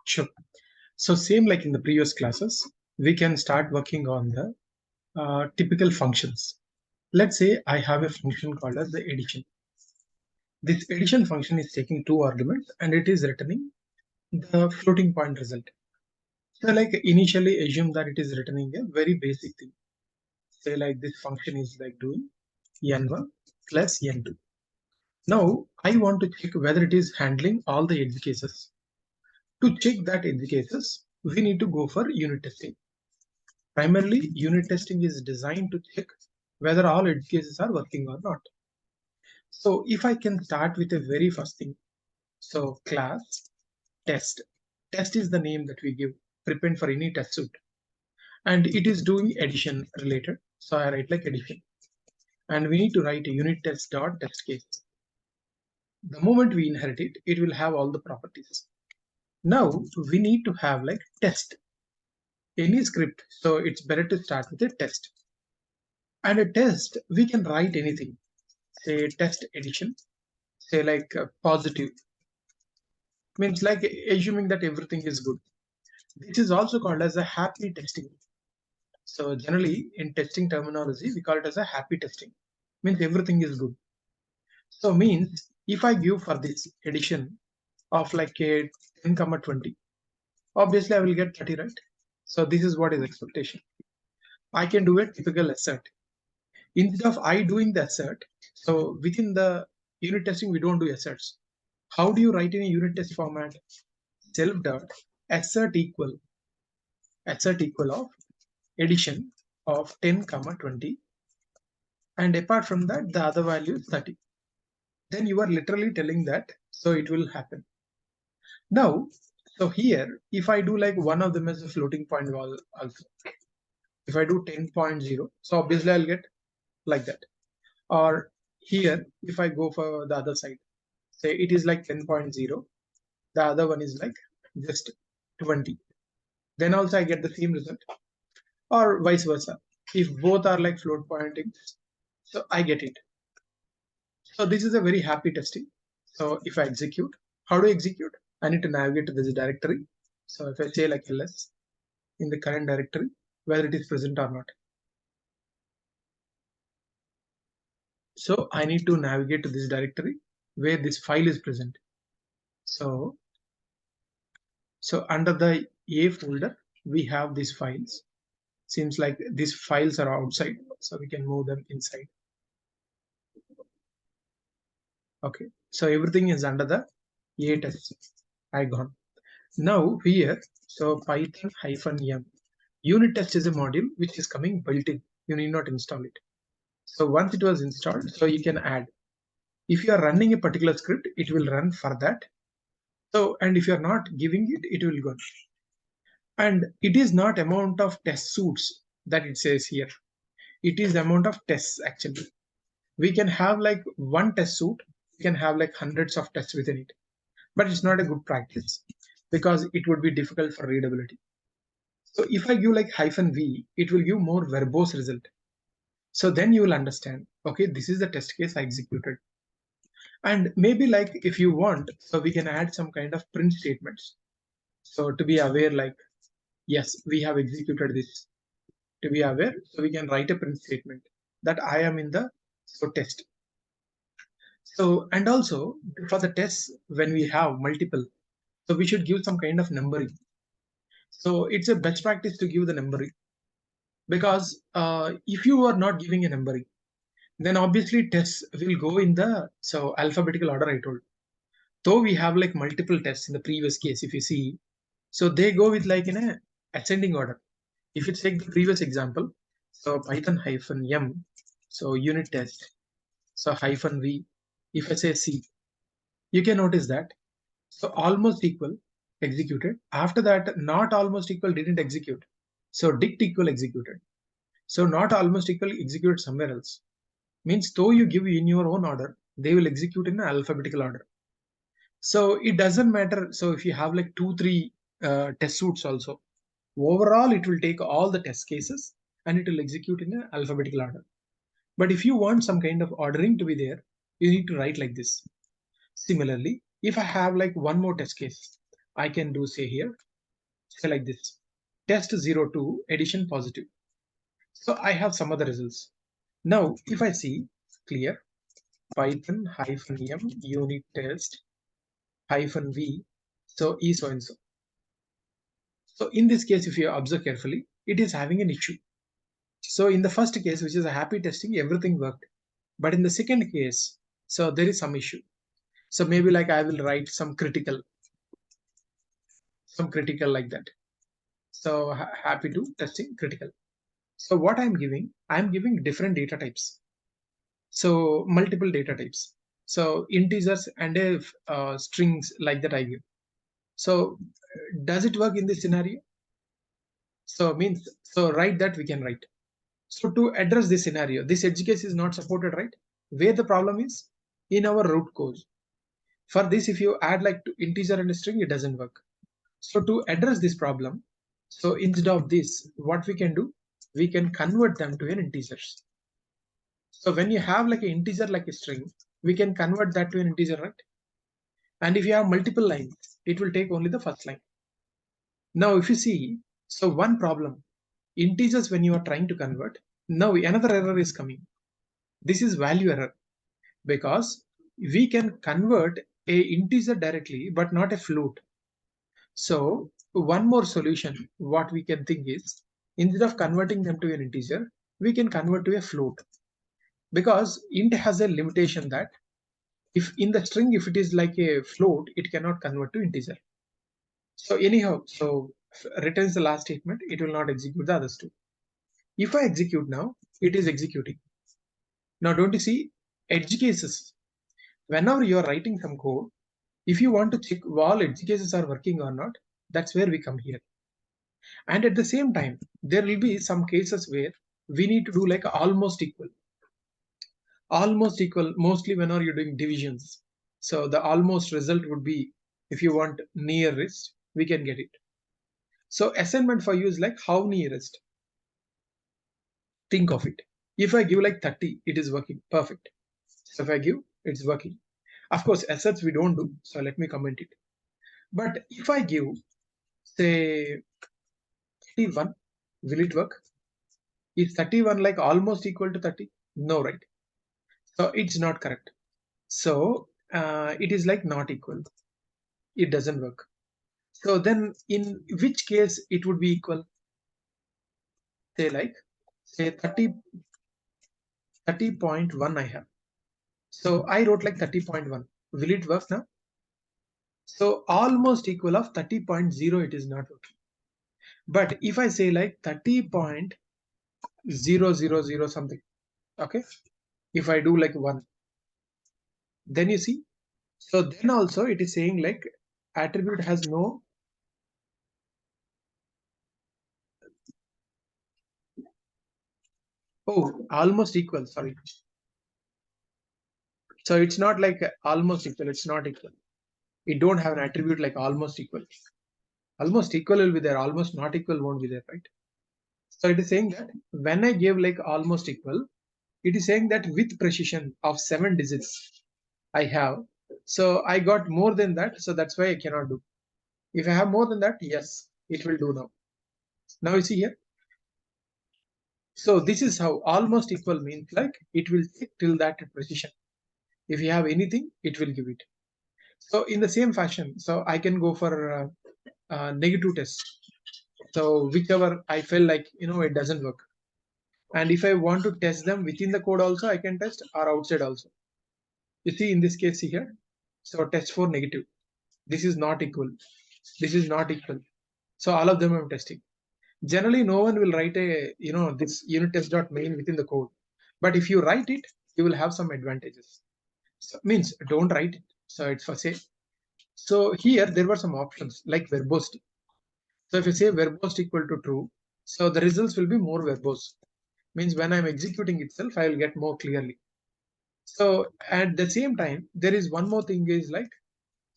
Sure. So same like in the previous classes, we can start working on the typical functions. Let's say I have a function called as the addition. This addition function is taking two arguments and it is returning the floating point result. So like initially assume that it is returning a very basic thing. Say like this function is like doing n1 plus n2. Now I want to check whether it is handling all the edge cases. To check that edge cases, we need to go for unit testing. Primarily, unit testing is designed to check whether all edge cases are working or not. So if I can start with a very first thing, so class test. Test is the name that we give prepend for any test suite, and it is doing addition related. So I write like addition, and we need to write a unit test dot test case. The moment we inherit it, it will have all the properties. Now we need to have like test any script. So it's better to start with a test. And a test, we can write anything. Say test addition, say like positive, means like assuming that everything is good. This is also called as a happy testing. So generally in testing terminology, we call it as a happy testing, means everything is good. So means if I give for this addition of like a 10, 20, obviously I will get 30, right? So this is what is expectation. I can do a typical assert. Instead of I doing the assert, so within the unit testing, we don't do asserts. How do you write in a unit test format? Self dot assert equal of addition of 10, 20, and apart from that, the other value is 30. Then you are literally telling that, so it will happen. Now, so here, if I do like one of them as a floating point wall also, if I do 10.0, so obviously I'll get like that. Or here, if I go for the other side, say it is like 10.0, the other one is like just 20. Then also I get the same result, or vice versa. If both are like float pointing, so I get it. So this is a very happy testing. So if I execute, how do I execute? I need to navigate to this directory. So if I say like ls in the current directory, whether it is present or not. So I need to navigate to this directory where this file is present. So under the A folder, we have these files. Seems like these files are outside, so we can move them inside. Okay, so everything is under the A test icon. Now here, so Python -m. Unit test is a module which is coming built in. You need not install it. So once it was installed, so you can add. If you are running a particular script, it will run for that. So, and if you are not giving it, it will go. And it is not amount of test suits that it says here. It is amount of tests actually. We can have like one test suite, we can have like hundreds of tests within it. But it's not a good practice because it would be difficult for readability. So if I give like -v, it will give more verbose result. So then you will understand, okay, this is the test case I executed. And maybe like if you want, so we can add some kind of print statements. So to be aware, like, yes, we have executed this. To be aware, so we can write a print statement that I am in the test. So, and also for the tests, when we have multiple, so we should give some kind of numbering. So it's a best practice to give the numbering, because if you are not giving a numbering, then obviously tests will go in the alphabetical order I told. Though we have like multiple tests in the previous case, if you see, so they go with like in a ascending order. If you take the previous example, so Python -m, so unit test, so -v, if I say C, you can notice that, so almost equal executed. After that, not almost equal didn't execute. So dict equal executed. So not almost equal execute somewhere else. Means though you give in your own order, they will execute in an alphabetical order. So it doesn't matter. So if you have like 2-3 test suits also, overall it will take all the test cases and it will execute in an alphabetical order. But if you want some kind of ordering to be there, you need to write like this. Similarly, if I have like one more test case, I can do say here, say like this, test02 addition positive. So I have some other results. Now, if I see clear Python -m unit test -v, so e so and so. So in this case, if you observe carefully, it is having an issue. So in the first case, which is a happy testing, everything worked. But in the second case, so there is some issue. So maybe like I will write some critical like that. So happy to testing critical. So what I'm giving different data types. So multiple data types. So integers and strings like that I give. So does it work in this scenario? So means, so write that we can write. So to address this scenario, this edge case is not supported, right? Where the problem is? In our root code. For this, if you add like to integer and a string, it doesn't work. So to address this problem, so instead of this, what we can do, we can convert them to an integers. So when you have like an integer like a string, we can convert that to an integer, right? And if you have multiple lines, it will take only the first line. Now if you see, so one problem, integers when you are trying to convert, now another error is coming. This is value error, because we can convert a integer directly but not a float. So one more solution what we can think is, instead of converting them to an integer, we can convert to a float, because int has a limitation that if in the string, if it is like a float, it cannot convert to integer. So anyhow, so returns the last statement, it will not execute the others two. If I execute now, it is executing. Now don't you see edge cases? Whenever you are writing some code, if you want to check all edge cases are working or not, that's where we come here. And at the same time, there will be some cases where we need to do like almost equal. Almost equal, mostly whenever you're doing divisions. So the almost result would be, if you want nearest, we can get it. So assignment for you is like how nearest. Think of it. If I give like 30, it is working perfect. So if I give, it's working. Of course, assets we don't do. So let me comment it. But if I give, say 31, will it work? Is 31 like almost equal to 30? No, right? So it's not correct. So it is like not equal. It doesn't work. So then in which case it would be equal? Say like, say 30.1 I have. So I wrote like 30.1. Will it work now? So almost equal of 30.0, it is not working. But if I say like 30.000 something, okay? If I do like 1, then you see, so then also it is saying like attribute has no, oh, almost equal, sorry. So it's not like almost equal, it's not equal. It don't have an attribute like almost equal. Almost equal will be there, almost not equal won't be there, right? So it is saying that when I give like almost equal, it is saying that with precision of 7 digits I have. So I got more than that, so that's why I cannot do. If I have more than that, yes, it will do now. Now you see here. So this is how almost equal means, like it will take till that precision. If you have anything, it will give it. So in the same fashion, so I can go for negative test. So whichever I feel like, it doesn't work. And if I want to test them within the code also, I can test, or outside also. You see in this case here, so test for negative. This is not equal. This is not equal. So all of them I'm testing. Generally, no one will write a, this unit test.main within the code. But if you write it, you will have some advantages. So means don't write it. So it's for say. So here there were some options like verbose. So if you say verbose equal to true, so the results will be more verbose. Means when I'm executing itself, I will get more clearly. So at the same time, there is one more thing is like,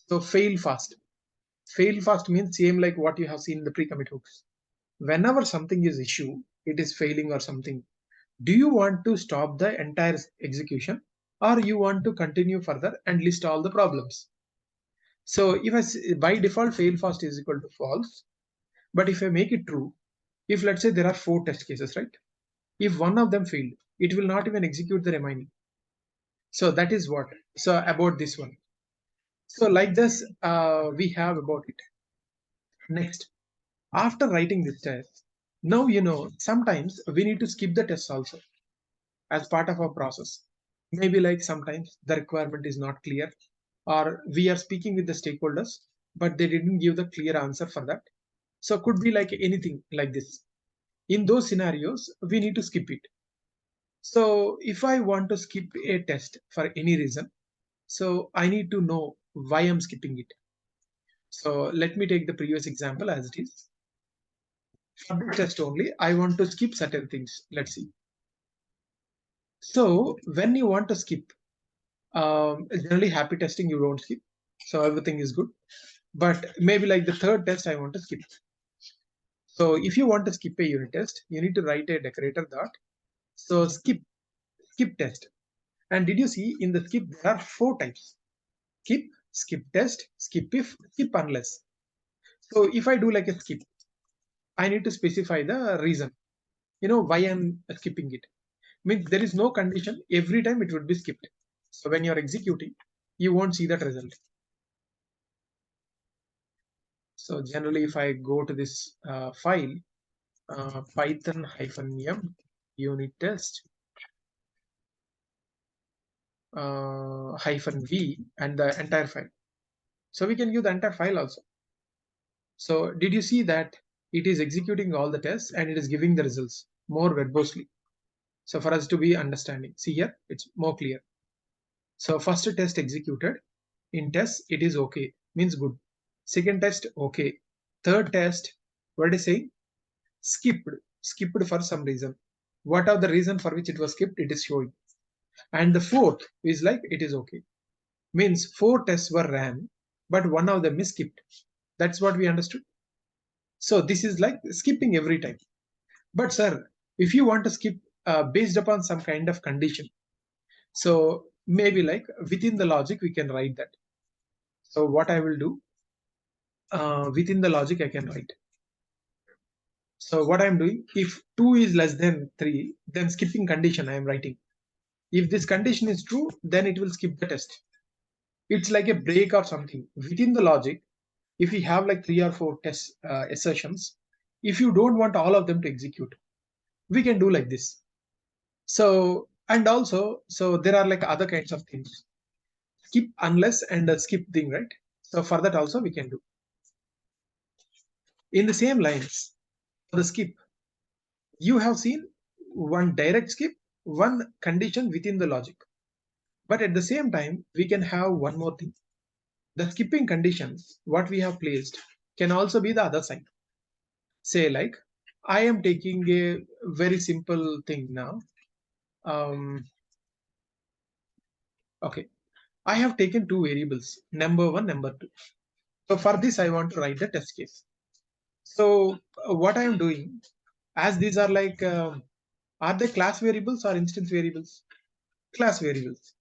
so fail fast. Fail fast means same like what you have seen in the pre-commit hooks. Whenever something is issue, it is failing or something. Do you want to stop the entire execution, or you want to continue further and list all the problems? So if by default fail fast is equal to false, but if I make it true, if let's say there are 4 test cases, right? If one of them failed, it will not even execute the remaining. So that is what. So about this one. So like this, we have about it. Next, after writing this test, now sometimes we need to skip the test also as part of our process. Maybe like sometimes the requirement is not clear, or we are speaking with the stakeholders, but they didn't give the clear answer for that. So could be like anything like this. In those scenarios, we need to skip it. So if I want to skip a test for any reason, so I need to know why I'm skipping it. So let me take the previous example as it is. For the test only, I want to skip certain things. Let's see. So when you want to skip, generally happy testing you don't skip. So everything is good. But maybe like the third test I want to skip. So if you want to skip a unit test, you need to write a decorator dot. So skip test. And did you see in the skip there are 4 types: skip, skip test, skip if, skip unless. So if I do like a skip, I need to specify the reason. Why I'm skipping it. Means there is no condition. Every time it would be skipped. So when you're executing, you won't see that result. So generally, if I go to this file, Python-m unit test -v and the entire file. So we can use the entire file also. So did you see that it is executing all the tests and it is giving the results more verbosely? So for us to be understanding, see here, it's more clear. So first test executed. In test, it is okay, means good. Second test, okay. Third test, what is saying? Skipped for some reason. What are the reason for which it was skipped? It is showing. And the fourth is like it is okay. Means 4 tests were ran, but one of them is skipped. That's what we understood. So this is like skipping every time. But sir, if you want to skip based upon some kind of condition, so maybe like within the logic we can write that. So what I will do, within the logic I can write. So what I'm doing, if 2 is less than 3, then skipping condition I am writing. If this condition is true, then it will skip the test. It's like a break or something. Within the logic, if we have like 3 or 4 test assertions, if you don't want all of them to execute, we can do like this. So, and also, so there are like other kinds of things. Skip unless and a skip thing, right? So for that also we can do. In the same lines, for the skip, you have seen one direct skip, one condition within the logic. But at the same time, we can have one more thing. The skipping conditions, what we have placed, can also be the other side. Say like, I am taking a very simple thing now. Okay, I have taken 2 variables, number 1, number 2. So for this, I want to write the test case. So what I am doing, as these are like, are they class variables or instance variables? Class variables.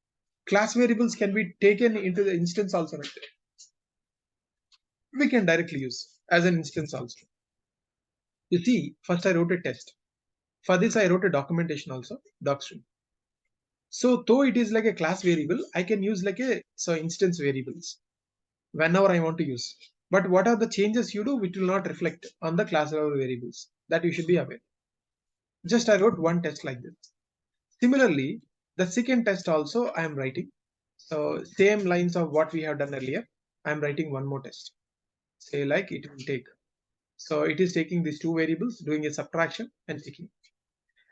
Class variables can be taken into the instance also, right? We can directly use as an instance also. You see, first I wrote a test. For this, I wrote a documentation also, docstring. So though it is like a class variable, I can use like a instance variables whenever I want to use. But what are the changes you do which will not reflect on the class level variables? That you should be aware. Just I wrote one test like this. Similarly, the second test also I am writing. So same lines of what we have done earlier. I am writing one more test. Say like it will take. So it is taking these 2 variables, doing a subtraction and checking.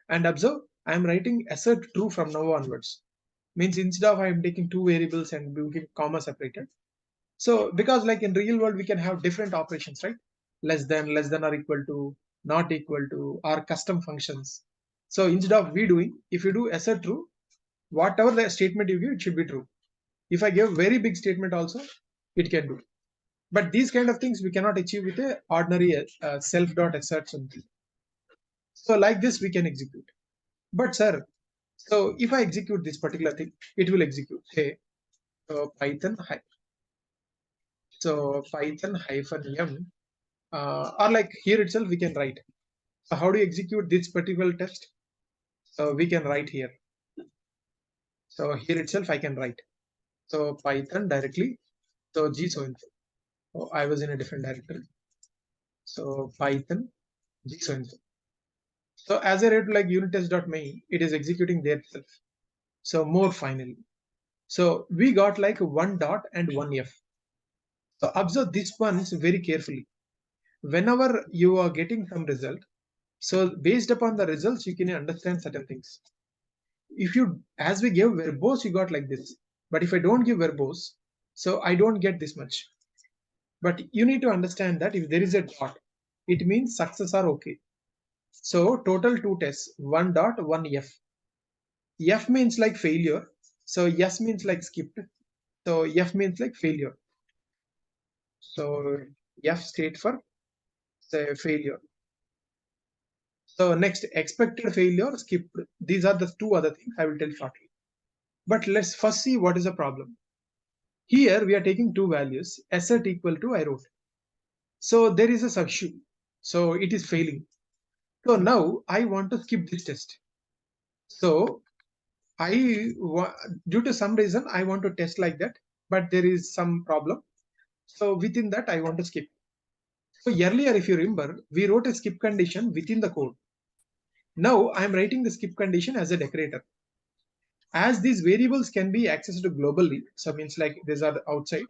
And observe, I am writing assert true from now onwards. Means instead of I am taking 2 variables and doing comma separated. So because like in real world, we can have different operations, right? Less than or equal to, not equal to, or custom functions. So instead of we doing, if you do assert true, whatever the statement you give, it should be true. If I give very big statement also, it can do. But these kind of things we cannot achieve with a ordinary self.assert something. So like this we can execute. But sir, so if I execute this particular thing, it will execute. Say Python So Python -m, or like here itself we can write. So how do you execute this particular test? So we can write here. So here itself I can write. So Python directly. So G so and so. Oh, I was in a different directory. So Python G so and so. So as I read like unittest.main, it is executing there itself. So more finally. So we got like one dot and one F. So observe this ones very carefully. Whenever you are getting some result, so based upon the results, you can understand certain things. If you, as we give verbose, you got like this. But if I don't give verbose, so I don't get this much. But you need to understand that if there is a dot, it means success are okay. So total two tests, one dot, one F. F means like failure. So yes means like skipped. So F means like failure. So F state for say failure. So next expected failure skipped. These are the two other things I will tell shortly. But let's first see what is the problem. Here we are taking two values, assert equal to I wrote. So there is a substitute. So it is failing. So now I want to skip this test. So due to some reason I want to test like that, but there is some problem. So within that I want to skip. So earlier, if you remember, we wrote a skip condition within the code. Now I am writing the skip condition as a decorator. As these variables can be accessed globally, so means like these are the outside,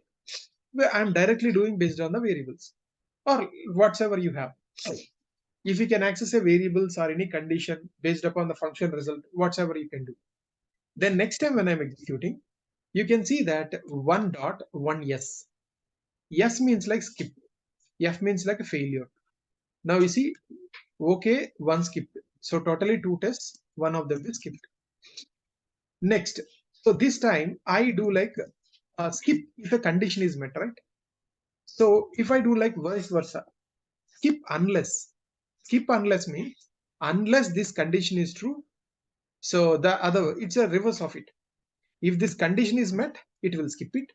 where I'm directly doing based on the variables or whatever you have. If you can access a variables or any condition based upon the function result, whatever you can do. Then next time when I'm executing, you can see that one dot one yes. Yes means like skip. F means like a failure. Now you see, okay, one skipped. So totally two tests, one of them is skipped. Next, so this time I do like skip if a condition is met, right? So if I do like vice versa, skip unless. Skip unless means unless this condition is true. So the other, it's a reverse of it. If this condition is met, it will skip it.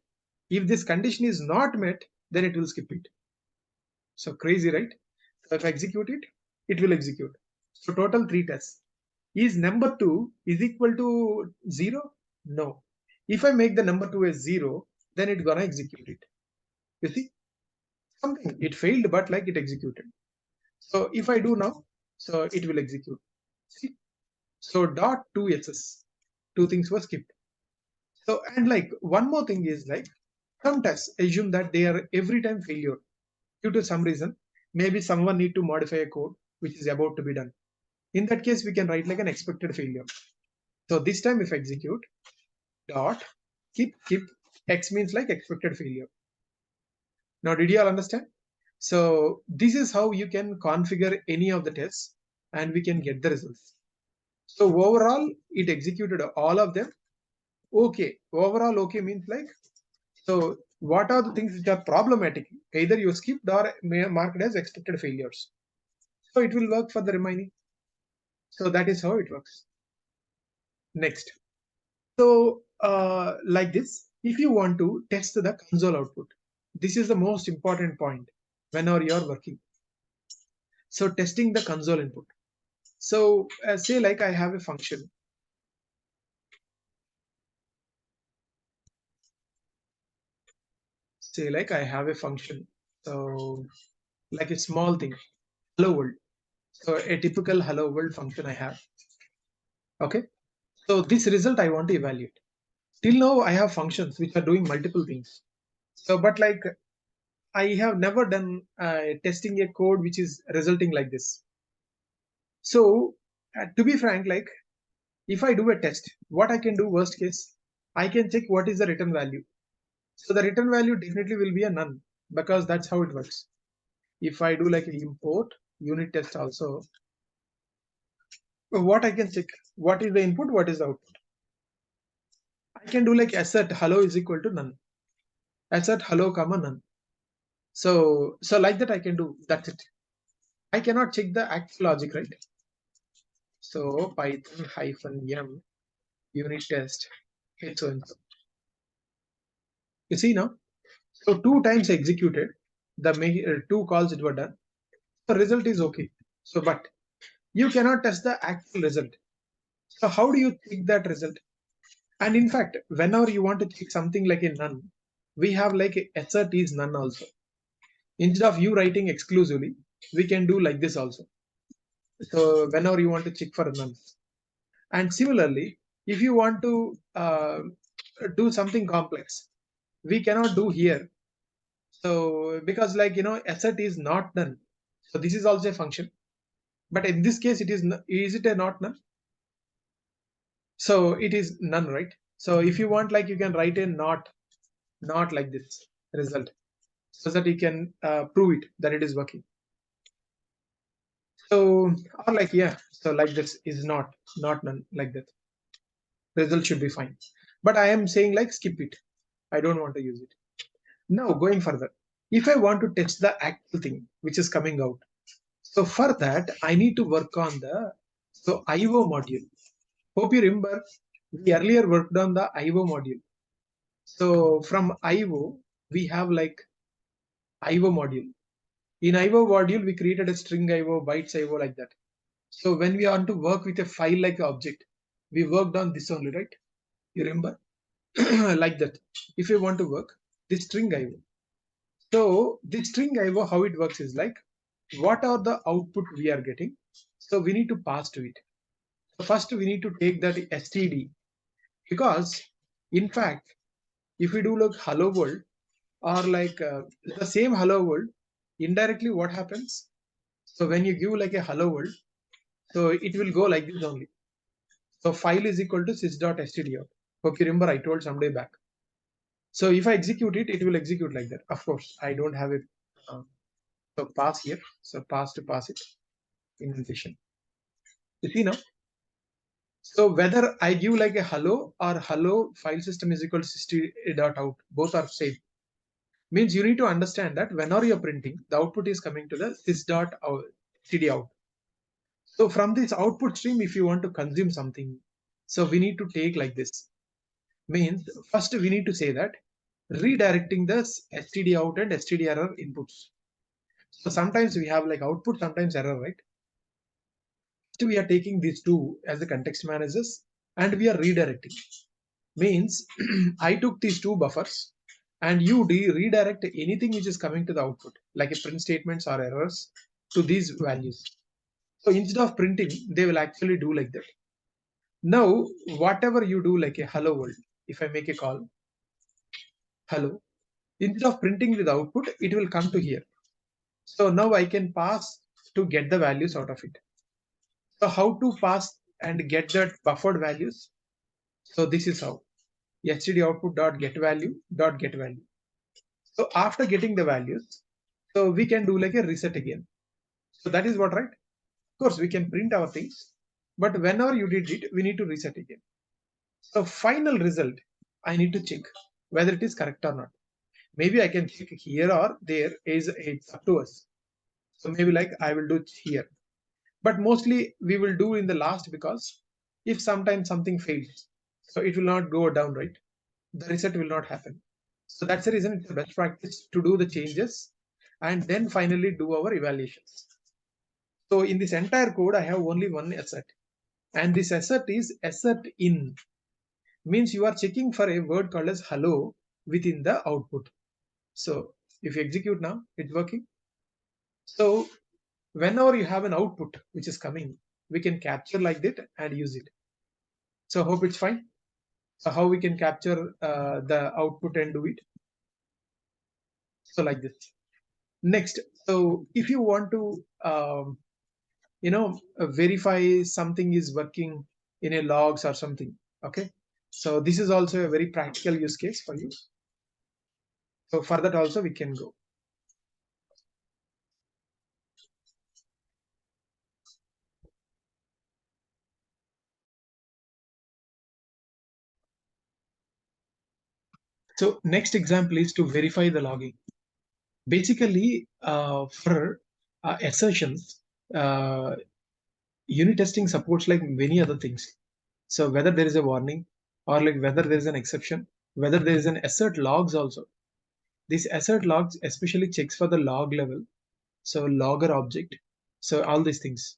If this condition is not met, then it will skip it. So crazy, right? So if I execute it, it will execute. So total three tests. Is number 2 is equal to 0? No. If I make the number 2 as 0, then it's gonna execute it. You see? Something. It failed, but like it executed. So if I do now, so it will execute. See? So dot two S's. Two things were skipped. So and like one more thing is like some tests assume that they are every time failure due to some reason. Maybe someone need to modify a code which is about to be done. In that case, we can write like an expected failure. So this time if I execute dot keep x means like expected failure. Now did you all understand? So this is how you can configure any of the tests and we can get the results. So overall it executed all of them. Okay, overall okay means like, so what are the things which are problematic? Either you skipped or marked as expected failures. So it will work for the remaining. So that is how it works. Next. So like this, if you want to test the console output, this is the most important point whenever you're working. So testing the console input. So say like I have a function. Say like I have a function. So like a small thing, hello world. So a typical hello world function I have. Okay. So this result I want to evaluate. Till now I have functions which are doing multiple things. So but like I have never done testing a code which is resulting like this. So to be frank, like if I do a test, what I can do worst case, I can check what is the return value. So the return value definitely will be a none because that's how it works. If I do like import unit test also, what I can check, what is the input, what is the output. I can do like assert hello is equal to none, assert hello comma none. So like that I can do, that's it. I cannot check the actual logic, right? So Python -m unit test so and so. You see now, So 2 times executed, the 2 calls it were done. The result is okay. So, but you cannot test the actual result. So how do you check that result? And in fact, whenever you want to check something like a none, we have like a assert is none also. Instead of you writing exclusively, we can do like this also. So whenever you want to check for none. And similarly, if you want to do something complex, we cannot do here. So because like, assert is not none. So this is also a function. But in this case, it is it a not none? So it is none, right? So if you want, like, you can write a not like this result, so that you can prove it that it is working. So, or like, yeah, so like this is not none, like that. Result should be fine. But I am saying like skip it. I don't want to use it. Now going further, if I want to test the actual thing which is coming out, so for that I need to work on the IO module. Hope you remember we earlier worked on the IO module. So from IO we have like IO module. In IO module we created a string IO, bytes IO, like that. So when we want to work with a file like object, we worked on this only, right? You remember? Like that. If you want to work this string IO. So this string IO, how it works is like, what are the output we are getting? So we need to pass to it. So first we need to take that std, because in fact, if we do like hello world, or like the same hello world, indirectly what happens? So when you give like a hello world, so it will go like this only. So file is equal to sys.std out. Hope you remember I told someday back. So if I execute it, it will execute like that. Of course, I don't have it. So pass here. So pass to pass it. Indentation. You see now? So whether I give like a hello or hello file system is equal to sys.out, both are same. Means you need to understand that whenever you're printing, the output is coming to the sys.std out. So from this output stream, if you want to consume something, so we need to take like this. Means first we need to say that redirecting the std out and std error inputs. So sometimes we have like output, sometimes error, right? So we are taking these two as the context managers and we are redirecting. Means I took these two buffers and you redirect anything which is coming to the output, like a print statements or errors, to these values. So instead of printing, they will actually do like that. Now, whatever you do, like a hello world, if I make a call, hello, instead of printing with output, it will come to here. So now I can pass to get the values out of it. So how to pass and get that buffered values? So this is how std output dot get value dot get value. So after getting the values, so we can do like a reset again. So that is what, right? Of course, we can print our things, but whenever you did it, we need to reset again. So final result, I need to check whether it is correct or not. Maybe I can check here or there, is it's up to us. So maybe like I will do here, but mostly we will do in the last, because if sometimes something fails, so it will not go down, right? The reset will not happen. So that's the reason it's the best practice to do the changes and then finally do our evaluations. So in this entire code, I have only one assert, and this assert is assert in. Means you are checking for a word called as hello within the output. So if you execute now, it's working. So whenever you have an output which is coming, we can capture like that and use it. So hope it's fine. So how we can capture the output and do it? So like this. Next, so if you want to verify something is working in a logs or something, okay, so this is also a very practical use case for you. So for that also we can go. So next example is to verify the logging. Basically, for assertions, unit testing supports like many other things. So whether there is a warning or like whether there is an exception, whether there is an assert logs also. This assert logs especially checks for the log level, so logger object, so all these things.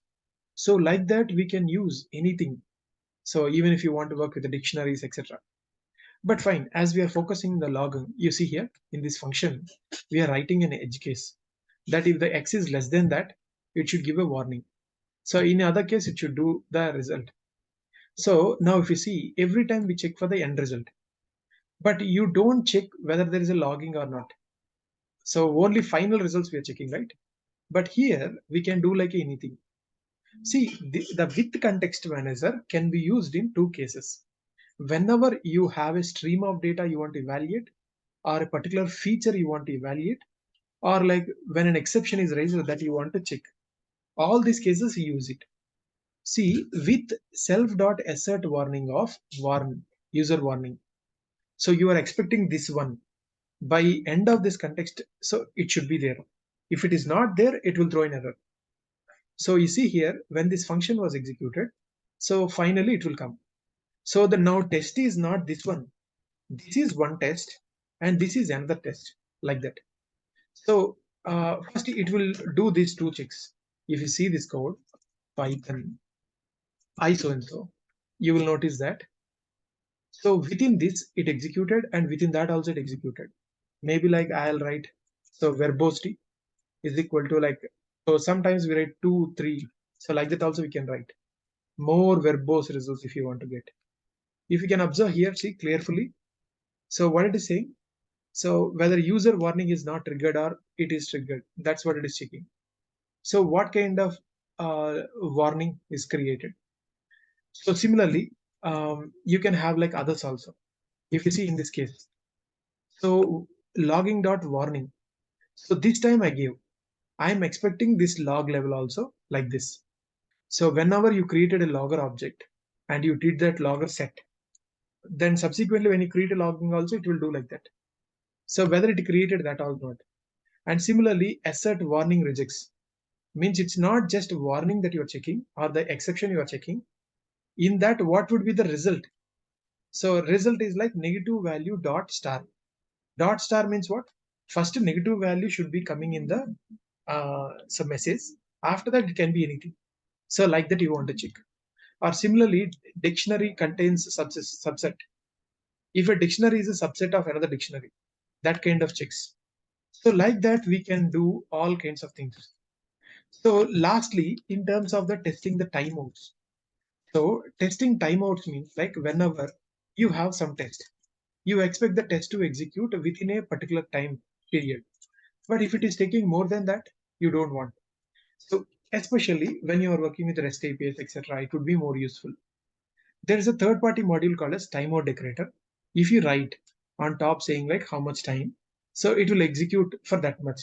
So like that we can use anything. So even if you want to work with the dictionaries, etc. But fine, as we are focusing the logging, you see here in this function, we are writing an edge case that if the x is less than that, it should give a warning. So in other case, it should do the result. So now if you see, every time we check for the end result, but you don't check whether there is a logging or not. So only final results we are checking, right? But here we can do like anything. See, the with context manager can be used in two cases. Whenever you have a stream of data you want to evaluate, or a particular feature you want to evaluate, or like when an exception is raised that you want to check. All these cases you use it. See, with self.assert warning of warn user warning. So you are expecting this one by end of this context, so it should be there. If it is not there, it will throw an error. So you see here when this function was executed, so finally it will come. So the now test is not this one. This is one test and this is another test, like that. So first it will do these two checks. If you see this code, Python I so and so, you will notice that. So within this it executed and within that also it executed. Maybe like I'll write, so verbosity is equal to like, so sometimes we write 2, 3. So like that also we can write more verbose results if you want to get. If you can observe here, see carefully. So what it is saying, so whether user warning is not triggered or it is triggered, that's what it is checking. So what kind of warning is created? So similarly, you can have like others also. If you see in this case, so logging dot warning. So this time I'm expecting this log level also like this. So whenever you created a logger object and you did that logger set, then subsequently when you create a logging also, it will do like that. So whether it created that or not. And similarly, assert warning rejects means it's not just warning that you're checking or the exception you are checking. In that, what would be the result? So result is like negative value dot star. Dot star means what? First negative value should be coming in the some message. After that, it can be anything. So like that you want to check. Or similarly, dictionary contains subset. If a dictionary is a subset of another dictionary, that kind of checks. So like that, we can do all kinds of things. So lastly, in terms of the testing the timeouts. So testing timeouts means like whenever you have some test, you expect the test to execute within a particular time period. But if it is taking more than that, you don't want. So especially when you are working with REST APIs, etc., it would be more useful. There is a third-party module called as timeout decorator. If you write on top saying like how much time, so it will execute for that much.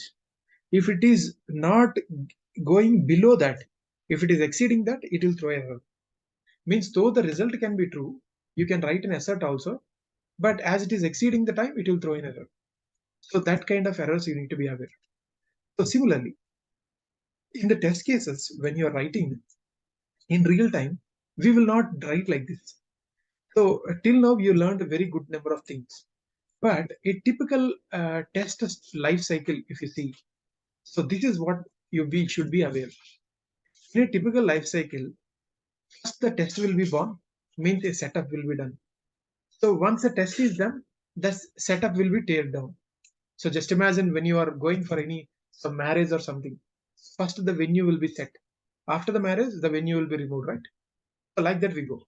If it is not going below that, if it is exceeding that, it will throw error. Means though the result can be true, you can write an assert also, but as it is exceeding the time, it will throw an error. So that kind of errors you need to be aware. So similarly, in the test cases, when you are writing in real time, we will not write like this. So till now, you learned a very good number of things. But a typical test life cycle, if you see, so this is what should be aware. In a typical life cycle, first the test will be born, means a setup will be done. So once the test is done, the setup will be teared down. So just imagine when you are going for some marriage or something, first the venue will be set. After the marriage, the venue will be removed, right? So like that we go.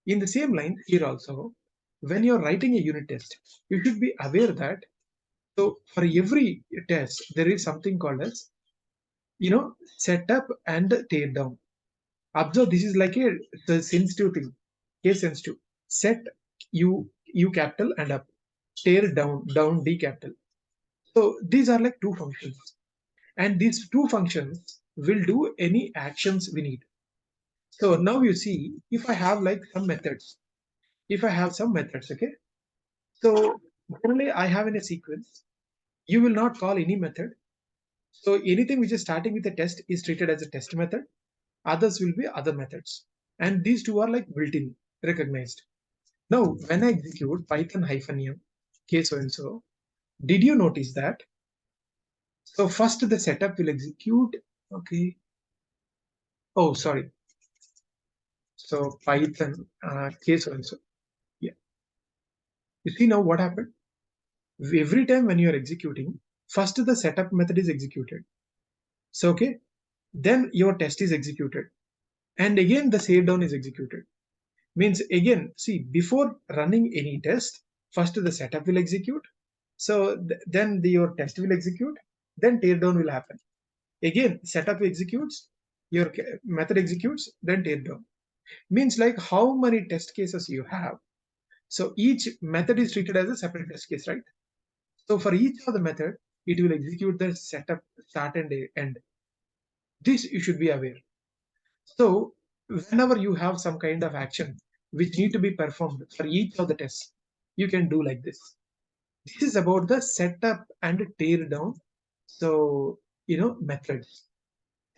In the same line here also, when you're writing a unit test, you should be aware that so for every test there is something called as setup and tear down. Observe this is like the sensitive thing, case sensitive. Set U capital and up, tear down D capital. So these are like two functions, and these two functions will do any actions we need. So now you see, if I have like some methods, okay. So generally I have in a sequence, you will not call any method. So anything which is starting with a test is treated as a test method. Others will be other methods. And these two are like built-in, recognized. Now, when I execute Python -m, case so and so, Did you notice that? So first the setup will execute. Okay. Oh, sorry. So Python case also. Yeah. You see now what happened? Every time when you are executing, first the setup method is executed. So okay, then your test is executed, and again the save down is executed. Means again, see, before running any test, first the setup will execute. So then your test will execute. Then teardown will happen. Again, setup executes, your method executes, then teardown. Means like how many test cases you have. So each method is treated as a separate test case, right? So for each of the method, it will execute the setup, start and end. This you should be aware. So whenever you have some kind of action which need to be performed for each of the tests, you can do like this. This is about the setup and tear down. So, methods.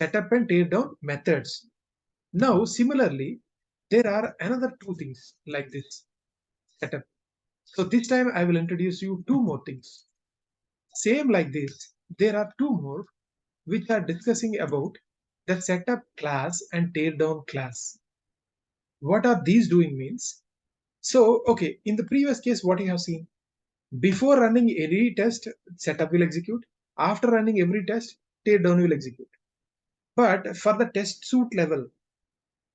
Setup and tear down methods. Now, similarly, there are another two things like this setup. So this time I will introduce you two more things. Same like this, there are two more which are discussing about the setup class and tear down class. What are these doing means? So, okay, in the previous case, what you have seen, before running any test, setup will execute. After running every test, tear down will execute. But for the test suite level,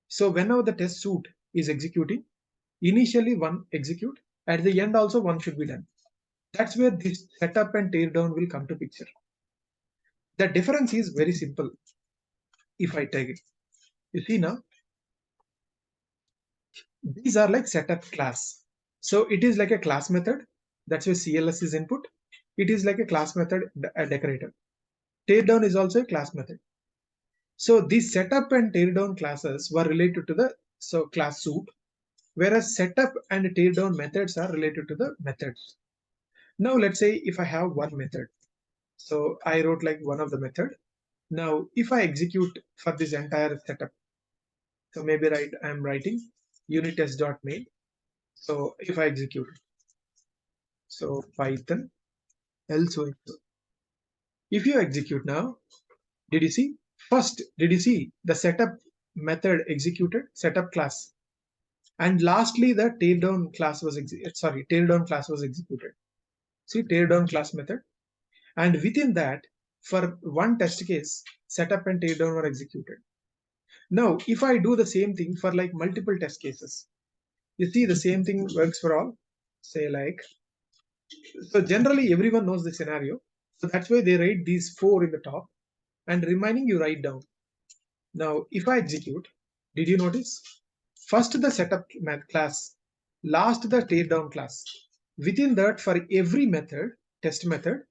so whenever the test suite is executing, initially one execute, at the end also one should be done. That's where this setup and tear down will come to picture. The difference is very simple. If I take it, you see now, these are like setup class. So it is like a class method. That's where CLS is input. It is like a class method decorator. Teardown is also a class method. So these setup and teardown classes were related to the class suite, whereas setup and teardown methods are related to the methods. Now let's say if I have one method. So I wrote like one of the method. Now if I execute for this entire setup, so maybe I'm writing unittest.main. So if I execute, so Python also. If you execute now, did you see? First, did you see the setup method executed, setup class, and lastly the teardown class was teardown class was executed. See teardown class method, and within that, for one test case, setup and teardown were executed. Now, if I do the same thing for like multiple test cases, you see the same thing works for all. Say like, so generally everyone knows the scenario, so that's why they write these four in the top, and remaining you write down. Now, if I execute, did you notice? First the setup class, last the teardown class. Within that, for every method, test method,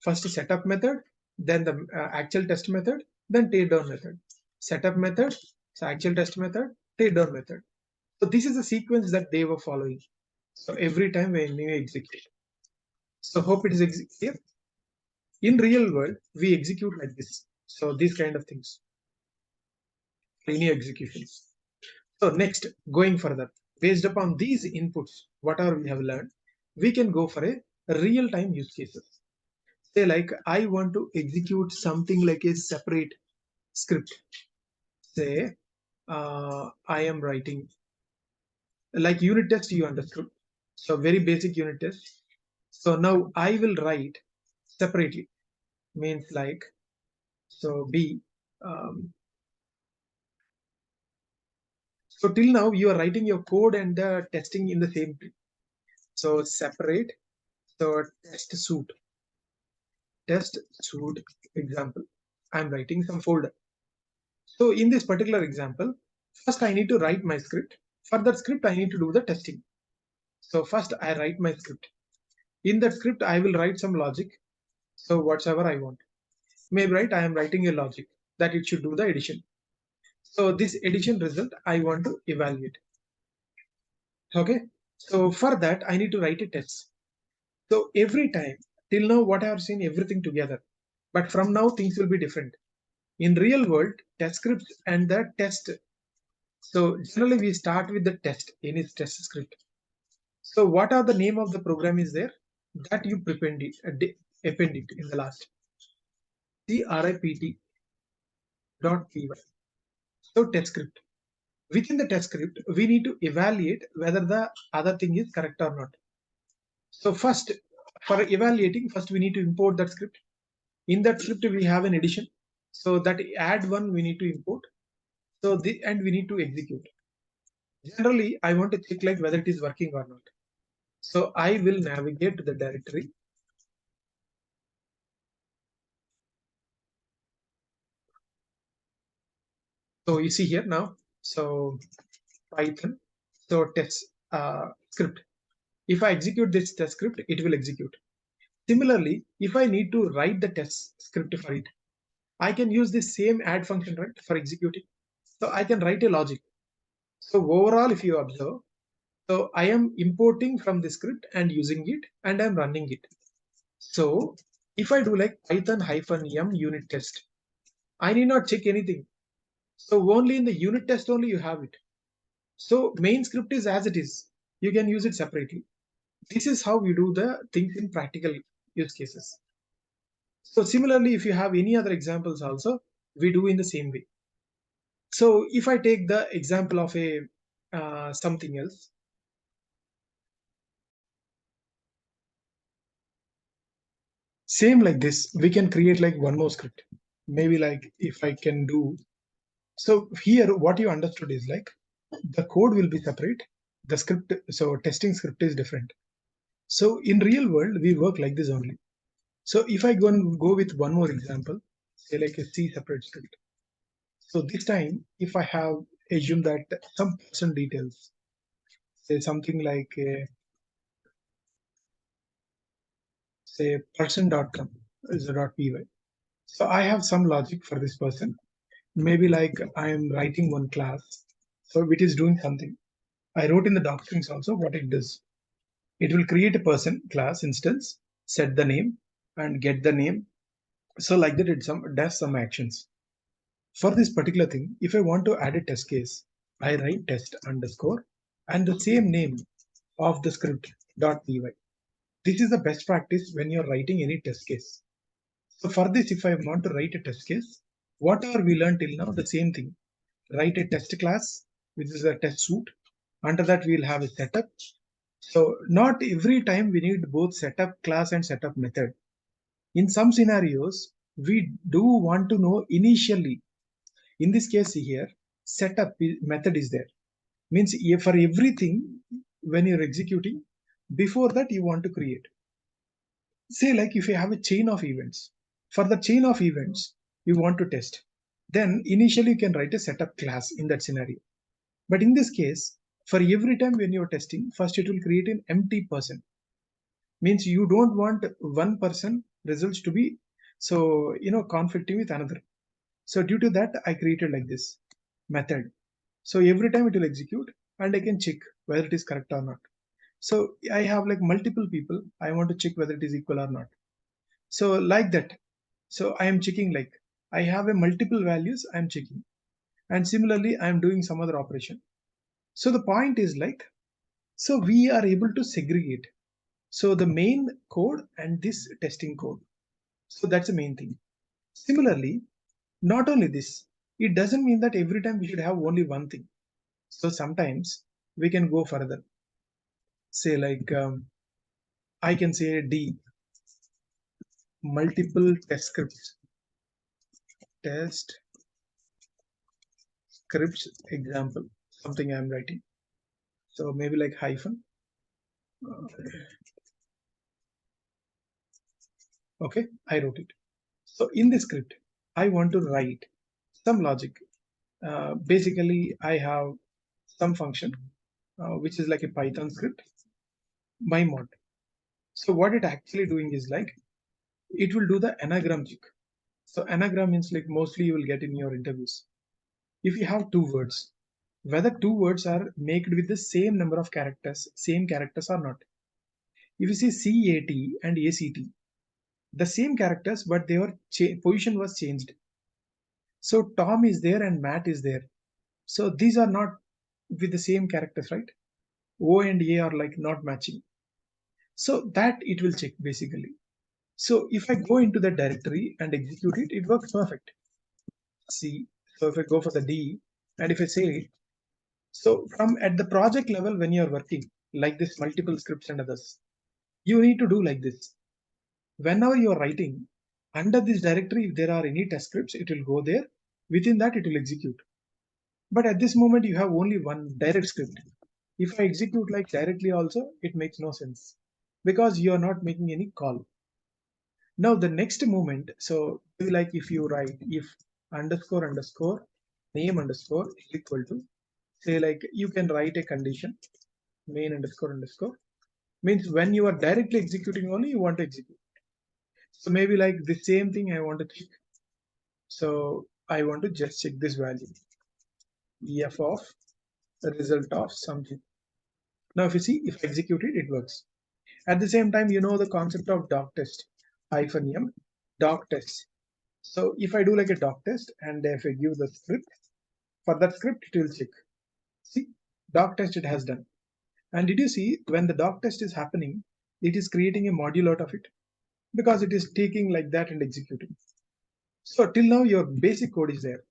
first setup method, then the actual test method, then teardown method. Setup method, so actual test method, teardown method. So this is the sequence that they were following. So every time when you execute. So hope it is clear. In real world, we execute like this. So these kind of things, linear executions. So next, going further, based upon these inputs, whatever we have learned, we can go for a real-time use cases. Say like I want to execute something like a separate script. Say I am writing like unit test you understood. So very basic unit test. So now I will write separately. Means like so B. So till now you are writing your code and the testing in the same tree. So separate. So test suite example. I'm writing some folder. So in this particular example, first I need to write my script. For that script, I need to do the testing. So first I write my script. In that script, I will write some logic. So whatever I want. Maybe I am writing a logic that it should do the addition. So this addition result I want to evaluate. Okay. So for that, I need to write a test. So every time, till now, what I have seen everything together. But from now, things will be different. In real world, test scripts and the test. So generally we start with the test, any test script. So what are the name of the program is there? that you append it in the last. CRIPT dot py. So test script. Within the test script, we need to evaluate whether the other thing is correct or not. So first, for evaluating, first we need to import that script. In that script, we have an addition. So that add one we need to import. So and we need to execute. Generally, I want to check like whether it is working or not. So I will navigate to the directory. So you see here now. So Python. So test script. If I execute this test script, it will execute. Similarly, if I need to write the test script for it, I can use the same add function, right, for executing. So I can write a logic. So overall, if you observe, so I am importing from the script and using it, and I'm running it. So if I do like Python -m unit test, I need not check anything. So only in the unit test only you have it. So main script is as it is. You can use it separately. This is how we do the things in practical use cases. So similarly, if you have any other examples also, we do in the same way. So if I take the example of a something else, same like this, we can create like one more script. Maybe like if I can do, so here what you understood is like the code will be separate, the script, so testing script is different. So in real world, we work like this only. So if I go with one more example, say like a C separate script. So this time, if I have assume that some person details, say something like say person.com is a .py. So I have some logic for this person. Maybe like I am writing one class, so it is doing something. I wrote in the documents also what it does. It will create a person class instance, set the name, and get the name. So like that, it does some actions. For this particular thing, if I want to add a test case, I write test underscore and the same name of the script .py. This is the best practice when you're writing any test case. So for this, if I want to write a test case, whatever we learned till now, the same thing. Write a test class, which is a test suite. Under that, we'll have a setup. So not every time we need both setup class and setup method. In some scenarios, we do want to know initially. In this case here, setup method is there. Means for everything, when you're executing, before that you want to create. Say like if you have a chain of events, for the chain of events you want to test, then initially you can write a setup class in that scenario. But in this case, for every time when you're testing, first it will create an empty person. Means you don't want one person results to be so conflicting with another. So due to that, I created like this method. So every time it will execute and I can check whether it is correct or not. So I have like multiple people. I want to check whether it is equal or not. So like that. So I am checking like I have a multiple values I'm checking. And similarly, I'm doing some other operation. So the point is like, so we are able to segregate. So the main code and this testing code. So that's the main thing. Similarly, not only this, it doesn't mean that every time we should have only one thing. So sometimes we can go further. Say like I can say D, multiple test scripts example, something I'm writing. So maybe like hyphen. Okay, I wrote it. So in the script, I want to write some logic. Basically, I have some function, which is like a Python script, my mod. So what it actually doing is like, it will do the anagram check. So anagram means like mostly you will get in your interviews. If you have two words, whether two words are made with the same number of characters, same characters or not. If you see CAT and ACT, the same characters, but their position was changed. So Tom is there and Matt is there. So these are not with the same characters, right? O and A are like not matching. So that it will check basically. So if I go into the directory and execute it, it works perfect. See, so if I go for the D and if I say, so from at the project level, when you're working like this, multiple scripts and others, you need to do like this. Whenever you're writing under this directory, if there are any test scripts, it will go there. Within that, it will execute. But at this moment, you have only one direct script. If I execute like directly also, it makes no sense because you are not making any call. Now the next moment, so like if you write if underscore underscore name underscore is equal to, say like you can write a condition main underscore underscore means when you are directly executing only you want to execute. So maybe like the same thing I want to check. So I want to just check this value f of the result of something. Now if you see if I execute it, it works. At the same time, you know the concept of doc test hyphen m doc test. So if I do like a doc test and if I give the script, for that script it will check. See, doc test it has done. And did you see when the doc test is happening, it is creating a module out of it because it is taking like that and executing. So till now your basic code is there.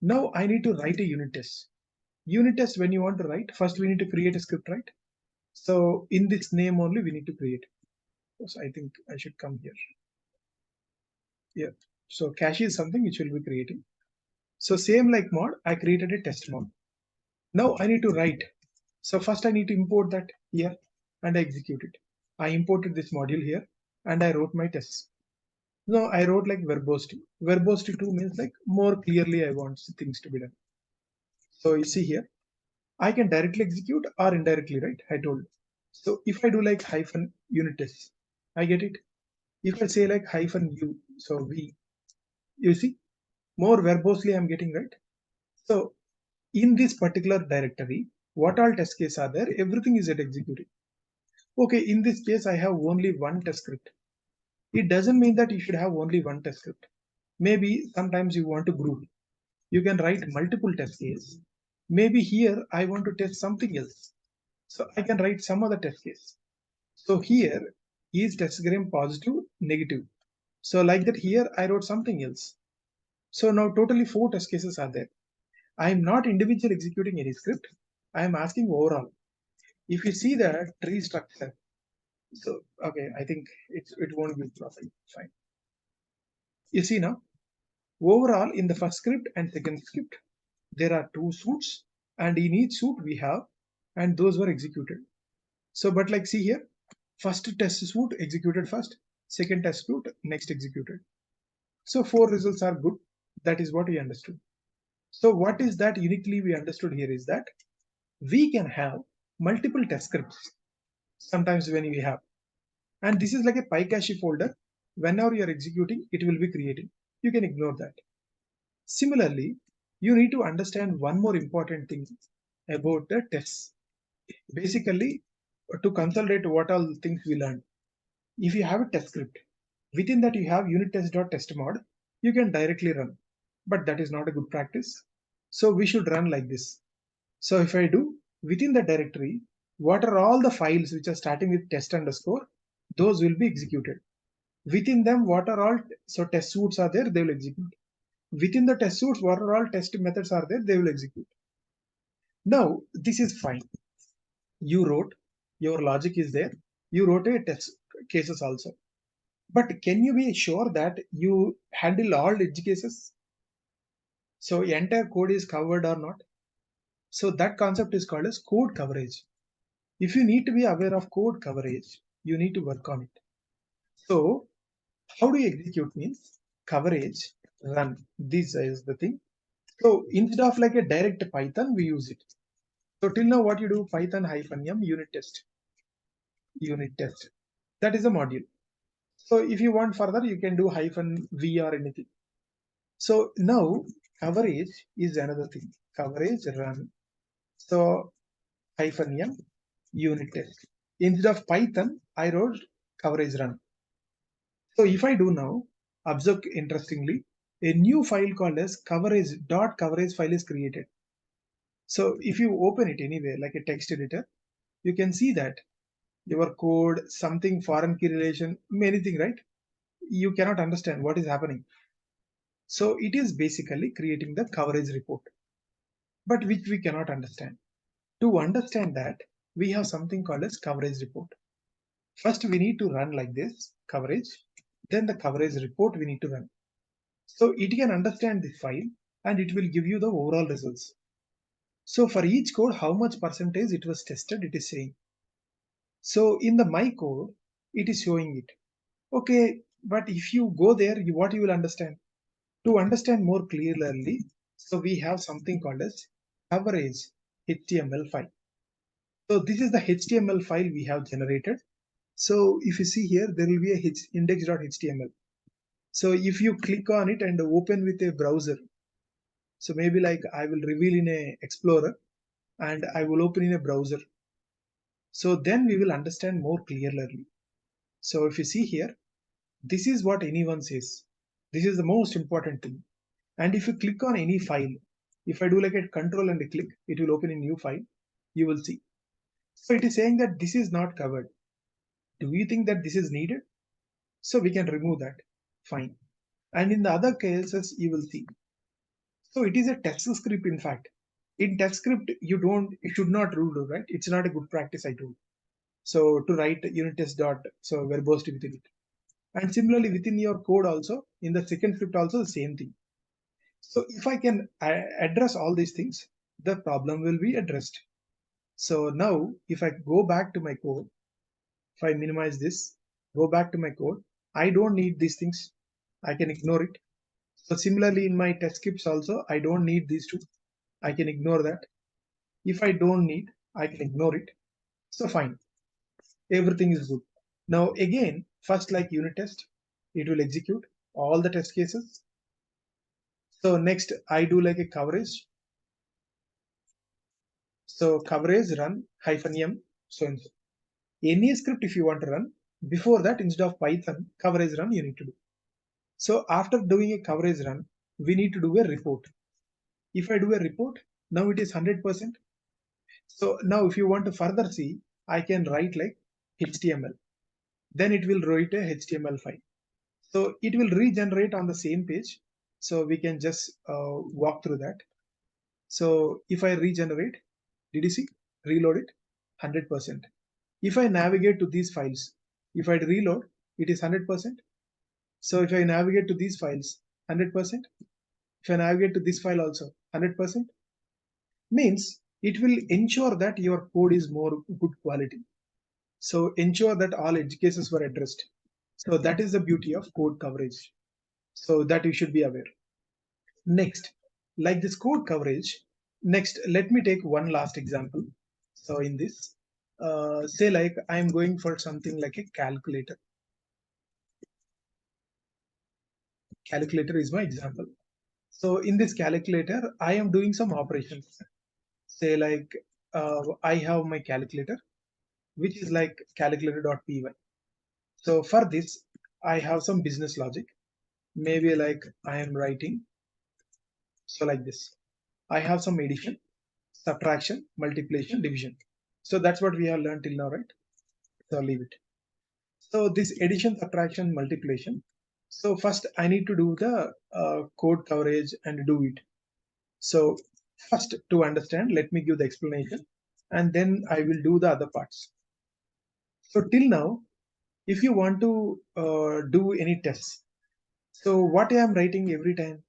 Now I need to write a unit test. Unit test when you want to write, first we need to create a script, right? So in this name only we need to create. So I think I should come here. Yeah. So cache is something which will be creating. So same like mod, I created a test mod. Now I need to write. So first I need to import that here and I execute it. I imported this module here and I wrote my tests. Now I wrote like verbosity. Verbosity 2 means like more clearly I want things to be done. So you see here, I can directly execute or indirectly, right? I told. So if I do like hyphen unit test, I get it. If I say like hyphen u, so v, you see, more verbosely I'm getting, right? So in this particular directory, what all test cases are there? Everything is at executing. Okay, in this case, I have only one test script. It doesn't mean that you should have only one test script. Maybe sometimes you want to group. You can write multiple test cases. Maybe here I want to test something else. So I can write some other test case. So here is testgram positive, negative. So like that here I wrote something else. So now totally 4 test cases are there. I am not individually executing any script. I am asking overall. If you see the tree structure, so okay, I think it won't be profit. Fine. You see now, overall in the first script and second script, there are 2 suits, and in each suit we have, and those were executed. So, but like see here, first test suit executed first, second test suit next executed. So 4 results are good. That is what we understood. So what is that uniquely we understood here is that we can have multiple test scripts sometimes when we have. And this is like a PyCache folder. Whenever you are executing, it will be creating. You can ignore that. Similarly, you need to understand one more important thing about the tests. Basically, to consolidate what all things we learned. If you have a test script, within that you have unittest.testmod, you can directly run. But that is not a good practice. So we should run like this. So if I do within the directory, what are all the files which are starting with test underscore, those will be executed. Within them, what are all, so test suits are there, they will execute. Within the test suits, what are all test methods are there, they will execute. Now, this is fine. You wrote, your logic is there. You wrote a test cases also. But can you be sure that you handle all edge cases? So entire code is covered or not? So that concept is called as code coverage. If you need to be aware of code coverage, you need to work on it. So how do you execute means coverage, run. This is the thing. So instead of like a direct Python, we use it. So till now what you do, Python -m unit test. Unit test. That is a module. So if you want further, you can do -v or anything. So now coverage is another thing. Coverage run. So -m unit test. Instead of Python, I wrote coverage run. So if I do now, observe interestingly, a new file called as coverage file is created. So if you open it anywhere, like a text editor, you can see that your code, something foreign key relation, many things, right? You cannot understand what is happening. So it is basically creating the coverage report, but which we cannot understand. To understand that, we have something called as coverage report. First, we need to run like this coverage, then the coverage report we need to run. So it can understand this file and it will give you the overall results. So for each code, how much percentage it was tested, it is saying. So in the my code, it is showing it. Okay, but if you go there, what you will understand? To understand more clearly, so we have something called as coverage HTML file. So this is the HTML file we have generated. So if you see here, there will be a index.html. So if you click on it and open with a browser, so maybe like I will reveal in a Explorer and I will open in a browser. So then we will understand more clearly. So if you see here, this is what anyone says. This is the most important thing. And if you click on any file, if I do like a control and a click, it will open a new file. You will see. So it is saying that this is not covered. Do you think that this is needed? So we can remove that. Fine. And in the other cases, you will see. So it is a test script, in fact. In test script, you should not do, right? It's not a good practice, I told. So to write Unittest dot, so verbose within it. And similarly, within your code also, in the second script also the same thing. So if I can address all these things, the problem will be addressed. So now if I go back to my code, if I minimize this, go back to my code, I don't need these things. I can ignore it. So similarly in my test scripts also, I don't need these two. I can ignore that. If I don't need, I can ignore it. So fine, everything is good. Now again, first like unit test, it will execute all the test cases. So next I do like a coverage. So coverage run -m so and so. Any script if you want to run, before that instead of Python coverage run you need to do. So after doing a coverage run, we need to do a report. If I do a report, now it is 100%. So now if you want to further see, I can write like HTML. Then it will write a HTML file. So it will regenerate on the same page. So we can just walk through that. So if I regenerate, did you see? Reload it, 100%. If I navigate to these files, if I reload, it is 100%. So if I navigate to these files, 100%. If I navigate to this file also, 100%. Means it will ensure that your code is more good quality. So ensure that all edge cases were addressed. So that is the beauty of code coverage. So that you should be aware. Next, like this code coverage, next, let me take one last example. So in this, say like I'm going for something like a calculator. Calculator is my example. So in this calculator, I am doing some operations. Say like I have my calculator, which is like calculator.py. So for this, I have some business logic. Maybe like I am writing. So like this, I have some addition, subtraction, multiplication, division. So that's what we have learned till now, right? So leave it. So this addition, subtraction, multiplication. So first I need to do the code coverage and do it. So first to understand, let me give the explanation and then I will do the other parts. So till now, if you want to do any tests, so what I am writing every time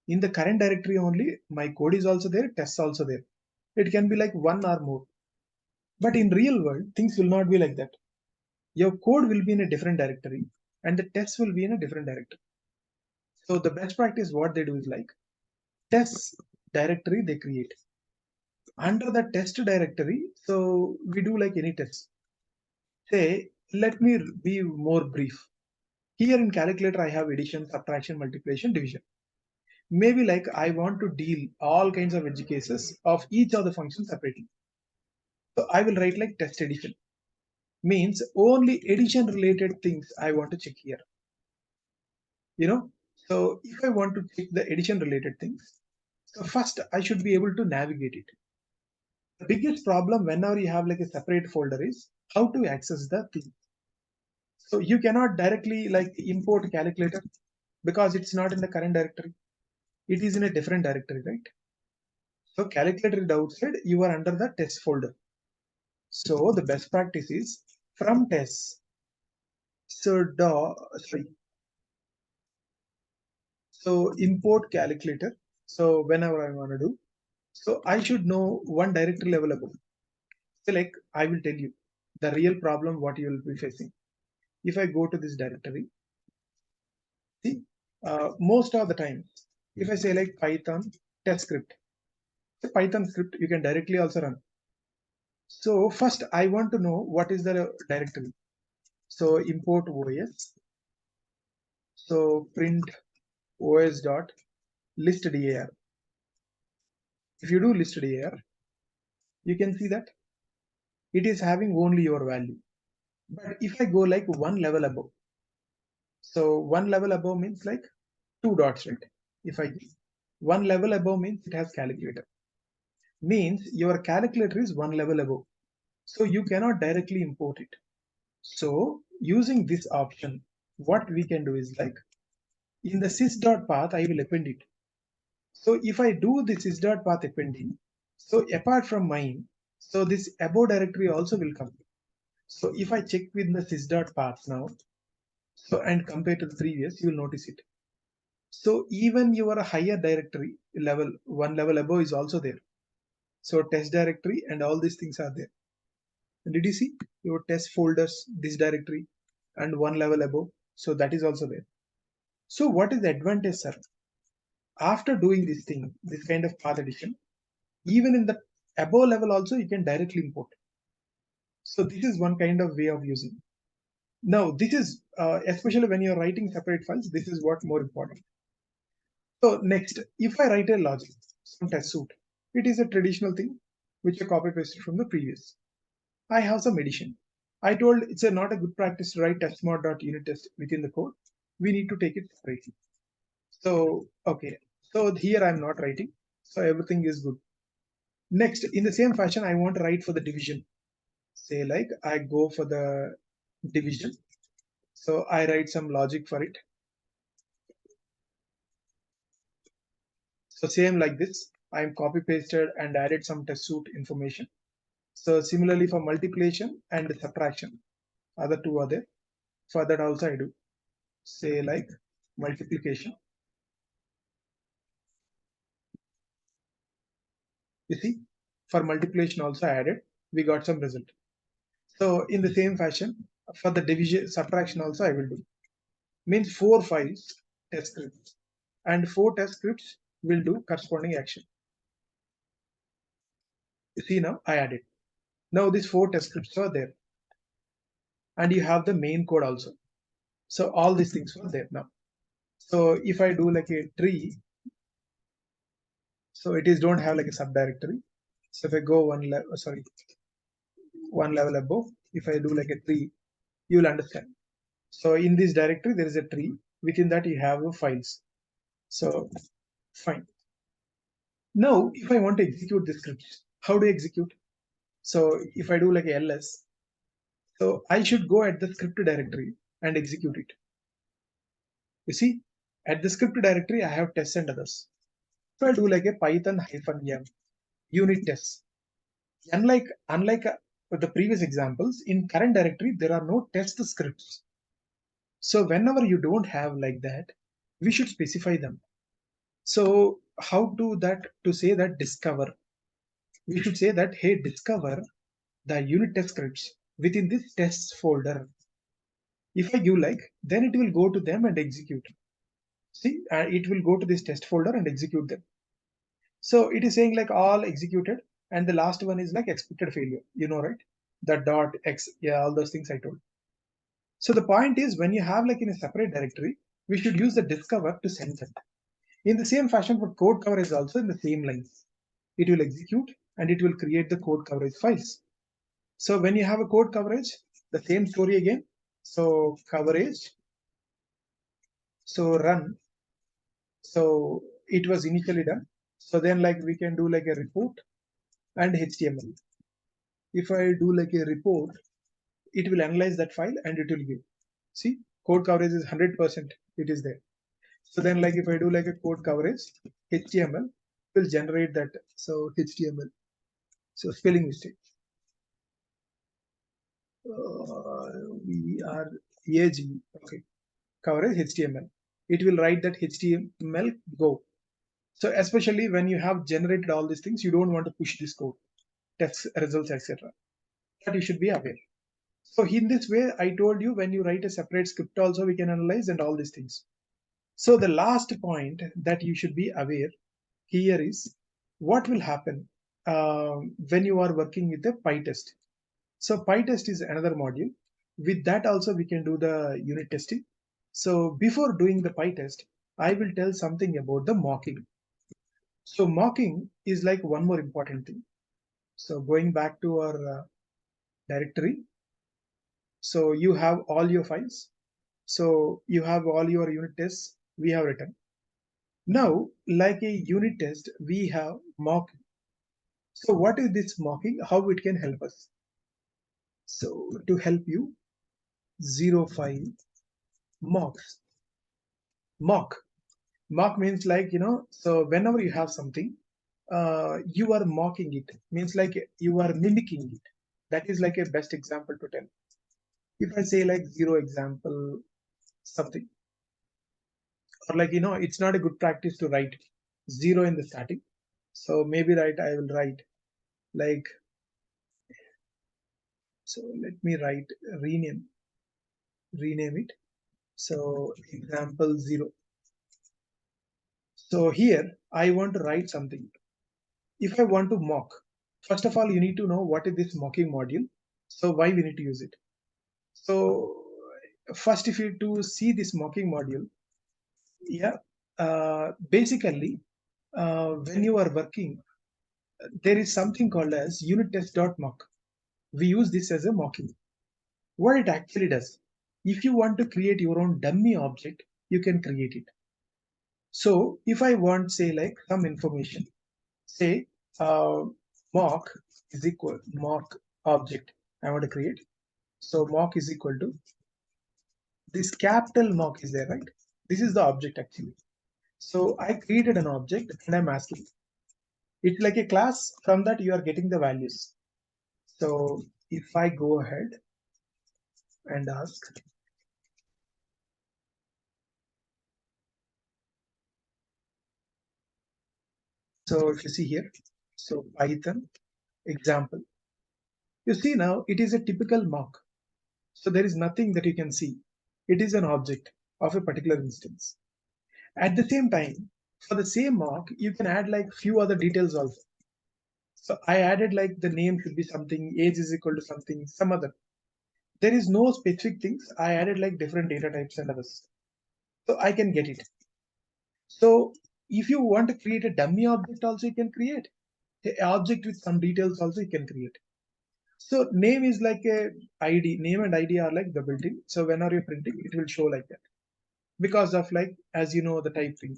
in the current directory only, my code is also there, tests also there. It can be like one or more. But in real world, things will not be like that. Your code will be in a different directory and the tests will be in a different directory. So the best practice, what they do is like tests directory they create. Under the test directory, so we do like any test. Say, let me be more brief. Here in calculator, I have addition, subtraction, multiplication, division. Maybe like I want to deal all kinds of edge cases of each of the functions separately. So I will write like test addition. Means only addition related things I want to check here. You know, so if I want to check the addition related things, so first I should be able to navigate it. The biggest problem whenever you have like a separate folder is how to access the thing. So you cannot directly like import calculator because it's not in the current directory. It is in a different directory, right? So calculator is outside, you are under the test folder. So the best practice is from test. So so import calculator. So whenever I want to do, so I should know one directory level above. So like I will tell you the real problem what you will be facing. If I go to this directory, see, most of the time, if I say like Python test script, the Python script you can directly also run. So first I want to know what is the directory. So import OS. So print OS dot list dir. If you do list dir, you can see that it is having only your value. But if I go like one level above, so one level above means like two dots, right? If I give one level above means it has calculator. Means your calculator is one level above. So you cannot directly import it. So using this option, what we can do is like in the sys.path, I will append it. So if I do the sys.path appending, so apart from mine, so this above directory also will come. So if I check with the sys.path now, so and compare to the previous, you will notice it. So even your higher directory level, one level above is also there. So test directory and all these things are there. And did you see your test folders, this directory and one level above? So that is also there. So what is the advantage, sir? After doing this thing, this kind of path addition, even in the above level also you can directly import. So this is one kind of way of using. Now this is especially when you're writing separate files, this is what more important. So next, if I write a logic, some test suite, it is a traditional thing which I copy pasted from the previous. I have some addition. I told it's not a good practice to write testmod.unittest within the code. We need to take it separately. So okay, so here I'm not writing, so everything is good. Next, in the same fashion, I want to write for the division. Say like I go for the division. So I write some logic for it. So same like this, I'm copy pasted and added some test suite information. So similarly for multiplication and subtraction, other two are there. For that also I do. Say like multiplication. You see, for multiplication also added, we got some result. So in the same fashion, for the division subtraction also I will do. Means 4 files test scripts and 4 test scripts will do corresponding action. You see now I added. Now these 4 test scripts are there. And you have the main code also. So all these things are there now. So if I do like a tree, so it is don't have like a subdirectory. So if I go one level above, if I do like a tree, you will understand. So in this directory, there is a tree. Within that, you have files. So fine. Now, if I want to execute the scripts, how do I execute? So if I do like a ls, so I should go at the script directory and execute it. You see, at the script directory, I have tests and others. So I do like a Python -m unit test. Unlike the previous examples, in current directory, there are no test scripts. So whenever you don't have like that, we should specify them. So how to say that discover? We should say that, hey, discover the unit test scripts within this tests folder. If I give like, then it will go to them and execute. See, it will go to this test folder and execute them. So it is saying like all executed, and the last one is like expected failure, right? The dot x, yeah, all those things I told. So the point is when you have like in a separate directory, we should use the discover to send it. In the same fashion for code coverage also in the same lines. It will execute and it will create the code coverage files. So when you have a code coverage, the same story again. So coverage, so run. So it was initially done. So then like we can do like a report and HTML. If I do like a report, it will analyze that file and it will give. See, code coverage is 100%. It is there. So then, like if I do like a code coverage, HTML will generate that. So HTML. So spelling mistake. We are AG. Okay. Coverage HTML. It will write that HTML go. So especially when you have generated all these things, you don't want to push this code, test results, etc. But you should be aware. So in this way, I told you when you write a separate script also we can analyze and all these things. So the last point that you should be aware here is what will happen when you are working with the Pytest. So Pytest is another module. With that also we can do the unit testing. So before doing the Pytest, I will tell something about the mocking. So mocking is like one more important thing. So going back to our directory, so you have all your files. So you have all your unit tests we have written. Now, like a unit test, we have mocking. So what is this mocking? How it can help us? So to help you, 05 mocks. Mock. Mock means like, so whenever you have something, you are mocking it. Means like you are mimicking it. That is like a best example to tell. If I say like 0 example something, or like, it's not a good practice to write 0 in the starting. So maybe I will write like, so let me write rename it. So example 0. So here I want to write something. If I want to mock, first of all, you need to know what is this mocking module. So why we need to use it. So first, if you to see this mocking module, yeah, basically, when you are working, there is something called as unittest.mock. We use this as a mocking. What it actually does, if you want to create your own dummy object, you can create it. So if I want, say, like some information, say mock is equal mock object I want to create. So mock is equal to this capital mock is there, right? This is the object actually. So I created an object and I'm asking. It's like a class. From that you are getting the values. So if I go ahead and ask, so if you see here, so Python example, you see now it is a typical mock. So there is nothing that you can see. It is an object of a particular instance. At the same time, for the same mock, you can add like few other details also. So I added like the name should be something, age is equal to something, some other. There is no specific things. I added like different data types and others. So I can get it. So if you want to create a dummy object also you can create. An object with some details also you can create. So name is like a ID. Name and ID are like the built-in. So whenever you're printing, it will show like that. Because of like, as you know, the type thing.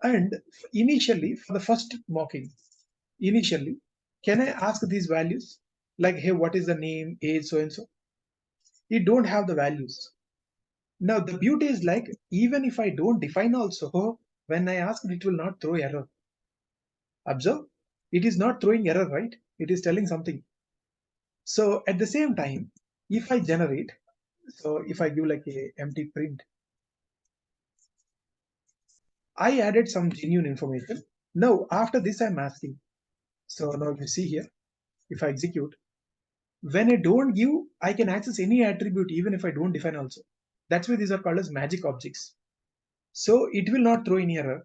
And initially, for the first mocking, initially, can I ask these values? Like, hey, what is the name, age, so and so? You don't have the values. Now, the beauty is like, even if I don't define also, when I ask, it will not throw error. Observe, it is not throwing error, right? It is telling something. So at the same time, if I generate, so if I give like a empty print, I added some genuine information. Now, after this, I'm asking. So now you see here, if I execute, when I don't give, I can access any attribute even if I don't define also. That's why these are called as magic objects. So it will not throw any error.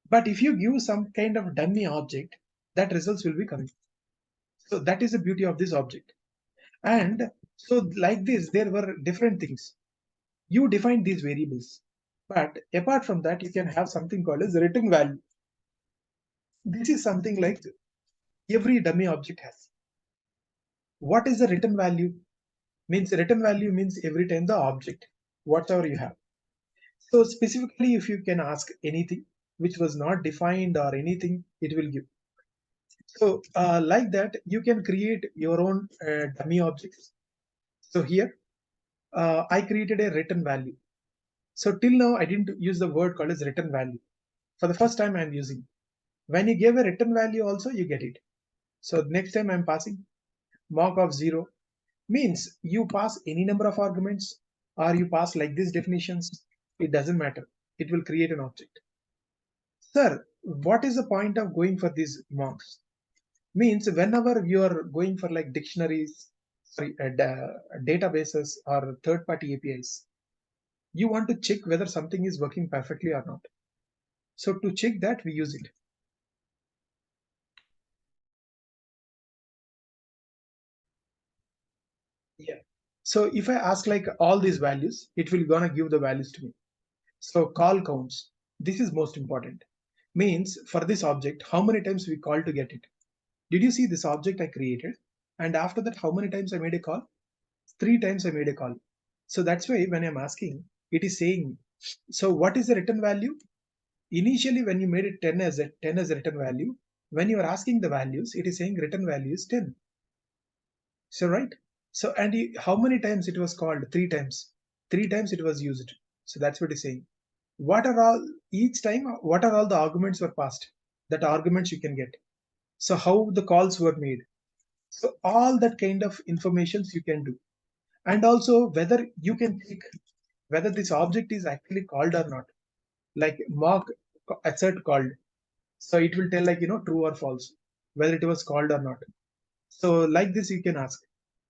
But if you give some kind of dummy object, that results will be coming. So that is the beauty of this object. And so like this, there were different things. You define these variables. But apart from that, you can have something called as return value. This is something like every dummy object has. What is the return value? Means return value means every time the object, whatever you have. So specifically, if you can ask anything which was not defined or anything, it will give. So like that, you can create your own dummy objects. So here I created a return value. So till now I didn't use the word called as return value. For the first time I'm using. When you give a return value also you get it. So next time I'm passing mock of 0 means you pass any number of arguments or you pass like these definitions. It doesn't matter. It will create an object. Sir, what is the point of going for these mocks? Means whenever you are going for like dictionaries, sorry, databases or third-party APIs, you want to check whether something is working perfectly or not. So to check that, we use it. Yeah. So if I ask like all these values, it will gonna give the values to me. So call counts. This is most important. Means for this object, how many times we call to get it. Did you see this object I created? And after that, how many times I made a call? 3 times I made a call. So that's why when I'm asking, it is saying, so what is the return value? Initially, when you made it 10 as a return value, when you are asking the values, it is saying return value is 10. So right. So and how many times it was called? 3 times. 3 times it was used. So that's what it's saying. What are all each time? What are all the arguments were passed? That arguments you can get. So how the calls were made. So all that kind of informations you can do, and also whether you can check whether this object is actually called or not. Like mock assert called. So it will tell like true or false whether it was called or not. So like this you can ask.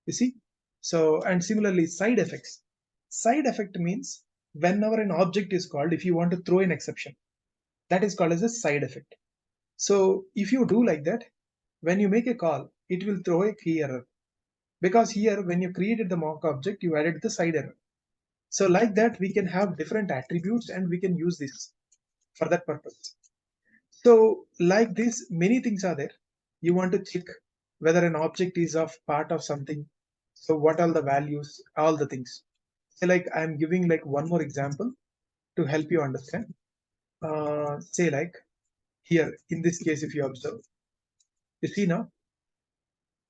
You see? So and similarly side effects. Side effect means whenever an object is called, if you want to throw an exception, that is called as a side effect. So if you do like that, when you make a call, it will throw a key error. Because here when you created the mock object, you added the side error. So like that, we can have different attributes and we can use this for that purpose. So like this, many things are there. You want to check whether an object is of part of something. So what are the values, all the things. So like I'm giving like one more example to help you understand. Say like here, in this case, if you observe, you see now,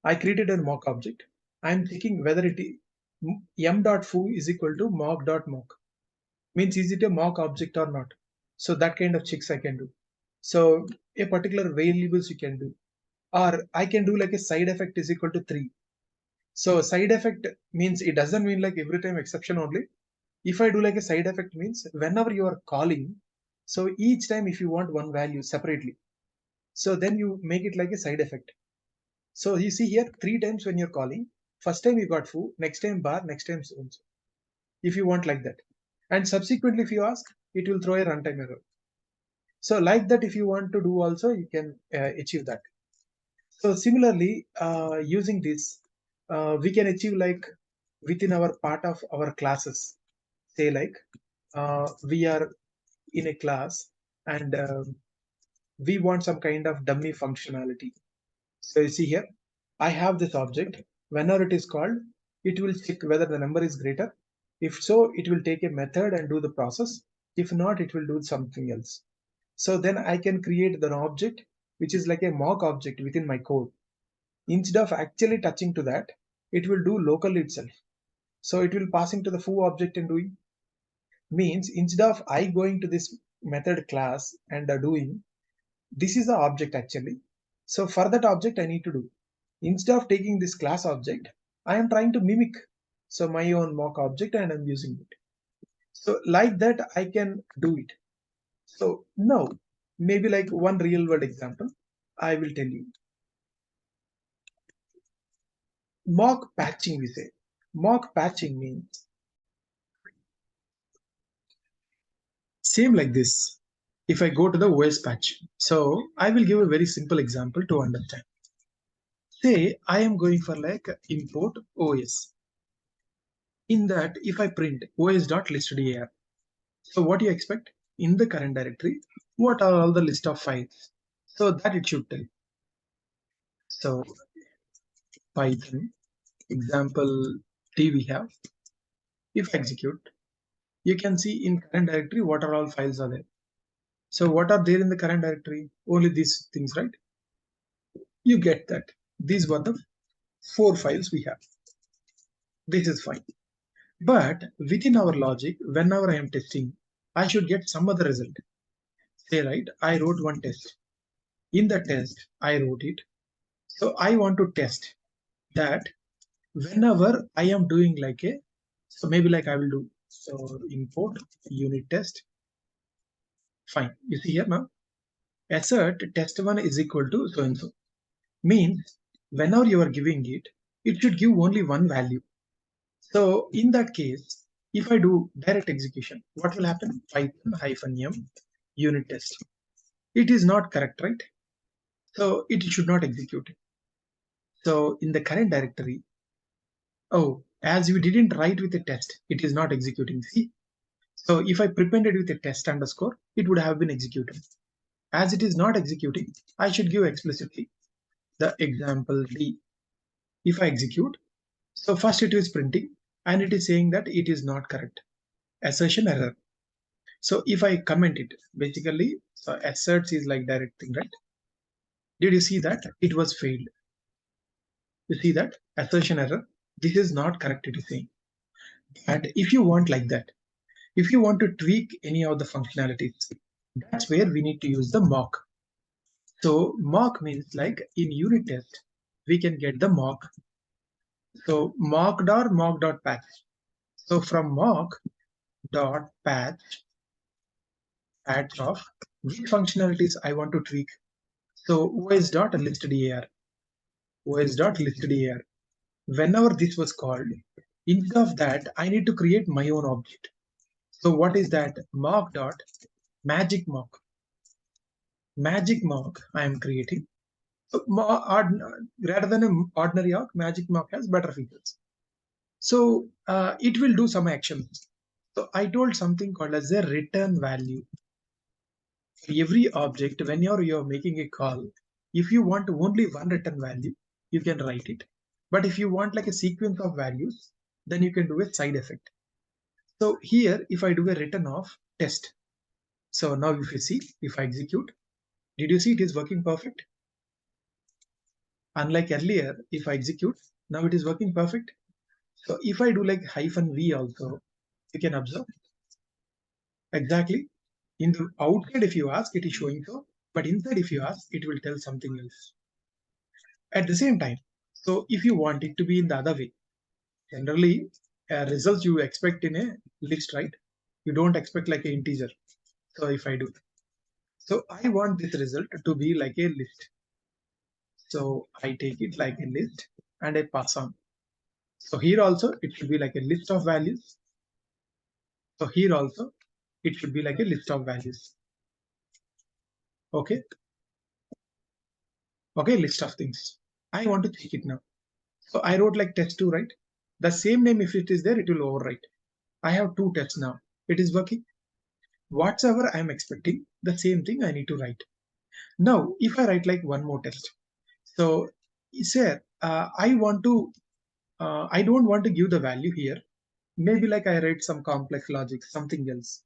I created a mock object. I'm checking whether it is m.foo is equal to mock.mock. Means is it a mock object or not? So that kind of checks I can do. So a particular variables you can do, or I can do like a side effect is equal to 3. So side effect means it doesn't mean like every time exception only. If I do like a side effect means whenever you are calling, so each time if you want one value separately, so then you make it like a side effect. So you see here 3 times when you're calling, first time you got foo, next time bar, next time so and so. If you want like that. And subsequently if you ask, it will throw a runtime error. So like that, if you want to do also, you can achieve that. So similarly, using this, we can achieve like within our part of our classes. Say like we are in a class and we want some kind of dummy functionality. So you see here, I have this object. Whenever it is called, it will check whether the number is greater. If so, it will take a method and do the process. If not, it will do something else. So then I can create an object which is like a mock object within my code. Instead of actually touching to that, it will do locally itself. So it will passing to the foo object and doing means instead of I going to this method class and doing, this is the object actually. So for that object I need to do. Instead of taking this class object, I am trying to mimic. So my own mock object and I'm using it. So like that I can do it. So now maybe like one real world example I will tell you. Mock patching we say. Mock patching means same like this. If I go to the OS patch, so I will give a very simple example to understand. Say I am going for like import OS. In that, if I print os.listdir, so what do you expect? In the current directory, what are all the list of files? So that it should tell. So Python example T we have. If I execute, you can see in current directory what are all files are there. So what are there in the current directory? Only these things, right? You get that. These were the 4 files we have. This is fine. But within our logic, whenever I am testing, I should get some other result. Say, right, I wrote one test. In the test, I wrote it. So I want to test that whenever I am doing like a, so maybe like I will do, so import unit test. Fine. You see here now, assert test1 is equal to so and so. Means whenever you are giving it, it should give only one value. So in that case, if I do direct execution, what will happen? Python -m unit test. It is not correct, right? So it should not execute. So in the current directory, oh, as you didn't write with a test, it is not executing. See? So if I prepended with a test underscore, it would have been executed. As it is not executing, I should give explicitly the example D. If I execute, so first it is printing and it is saying that it is not correct. Assertion error. So if I comment it, basically, so asserts is like direct thing, right? Did you see that? It was failed. You see that? Assertion error. This is not correct, it is saying. And if you want like that, if you want to tweak any of the functionalities, that's where we need to use the mock. So mock means like in unit test, we can get the mock. So mock.patch. So from mock.patch of which functionalities I want to tweak. So os.listDar, os.listDar. Whenever this was called, instead of that, I need to create my own object. So what is that? Mock.magic mock. Magic mock I am creating. So rather than an ordinary mock, magic mock has better features. So it will do some actions. So I told something called as a return value. For every object, when you're making a call, if you want only one return value, you can write it. But if you want like a sequence of values, then you can do a side effect. So here, if I do a return of test, so now if you see, if I execute, did you see it is working perfect? Unlike earlier, if I execute, now it is working perfect. So if I do like -v also, you can observe exactly in the outside, if you ask, it is showing so, but inside, if you ask, it will tell something else. At the same time, so if you want it to be in the other way, generally results you expect in a list, right? You don't expect like an integer. So if I do, so I want this result to be like a list. So I take it like a list and I pass on. So here also it should be like a list of values. So here also it should be like a list of values. Okay. Okay, list of things. I want to check it now. So I wrote like test2, right? The same name, if it is there, it will overwrite. I have two tests now. It is working. Whatever I am expecting, the same thing I need to write. Now, if I write like one more test, so say I want to, I don't want to give the value here. Maybe like I write some complex logic, something else.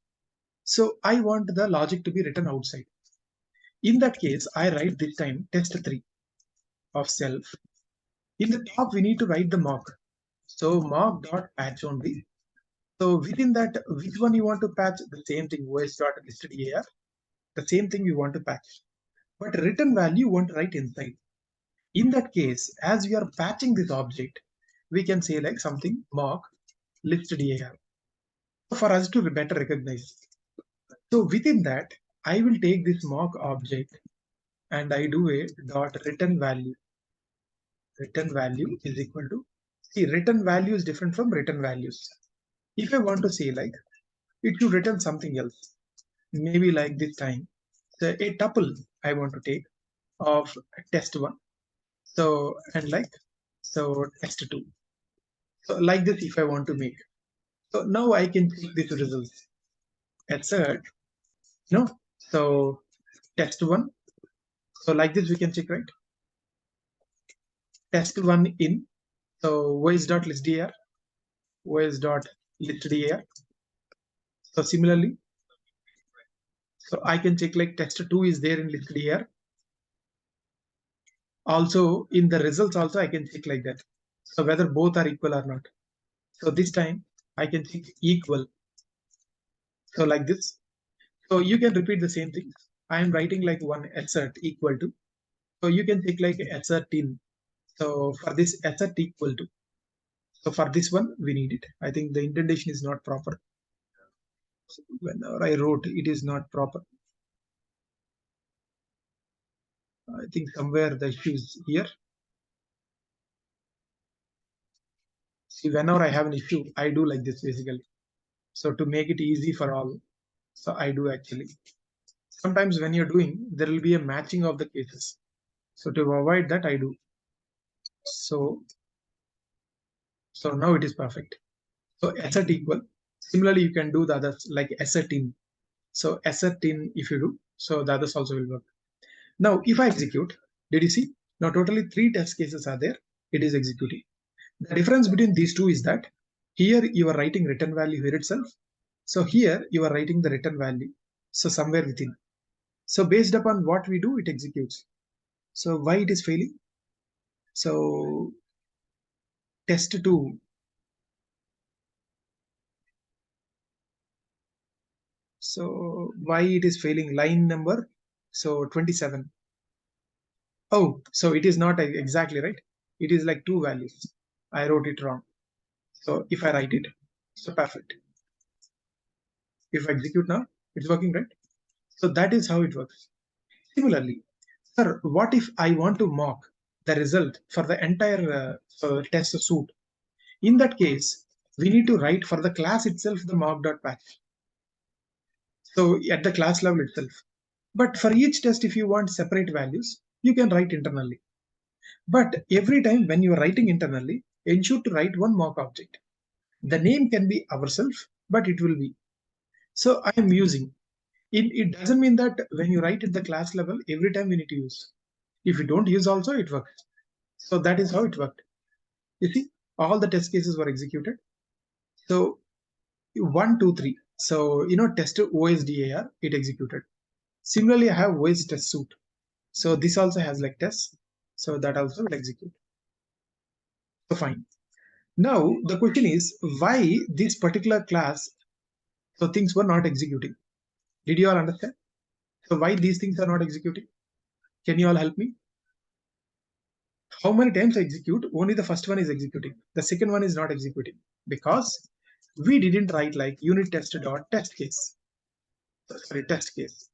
So I want the logic to be written outside. In that case, I write this time test3 of self. In the top, we need to write the mock. So mock.patch only. So within that, which one you want to patch? The same thing, os.listDar. The same thing you want to patch. But return value you want to write inside. In that case, as we are patching this object, we can say like something mock listDar for us to better recognize. So within that, I will take this mock object and I do a dot return value. Return value is equal to, see, return value is different from return values. If I want to say like, it should return something else. Maybe like this time, so a tuple I want to take of test1. So, and like, so test2. So like this, if I want to make. So now I can check these results. Assert, no, so test1. So like this, we can check, right? Test1 in, so os.listDar, os.listDar. So similarly, so I can check like test2 is there in listDar. Also in the results also I can check like that. So whether both are equal or not. So this time I can check equal. So like this. So you can repeat the same thing. I am writing like one assert equal to. So you can take like assert in. So for this assert equal to. So for this one, we need it. I think the indentation is not proper. So whenever I wrote, it is not proper. I think somewhere the issue is here. See, whenever I have an issue, I do like this basically. So to make it easy for all, so I do actually. Sometimes when you're doing, there will be a matching of the cases. So to avoid that, I do. So now it is perfect. So assert equal. Similarly, you can do the others like assert in. So assert in if you do, so the others also will work. Now, if I execute, did you see? Now totally 3 test cases are there. It is executing. The difference between these two is that here you are writing return value here itself. So here you are writing the return value. So somewhere within. So based upon what we do, it executes. So why it is failing? So test 2. So why it is failing? Line number. So 27. Oh, so it is not exactly right. It is like 2 values. I wrote it wrong. So if I write it, so perfect. If I execute now, it's working, right? So that is how it works. Similarly, sir, what if I want to mock the result for the entire test suite? In that case, we need to write for the class itself the mock.patch. So at the class level itself. But for each test, if you want separate values, you can write internally. But every time when you are writing internally, ensure to write one mock object. The name can be ourselves, but it will be. So I am using. It doesn't mean that when you write at the class level, every time we need to use. If you don't use also, it works. So that is how it worked. You see, all the test cases were executed. So 1, 2, 3. So, test OSDAR, it executed. Similarly, I have OS test suite. So this also has like tests. So that also will execute. So fine. Now the question is why this particular class, so things were not executing. Did you all understand? So why these things are not executing? Can you all help me? How many times I execute? Only the first one is executing. The second one is not executing because we didn't write like unit test dot test case. Sorry, test case.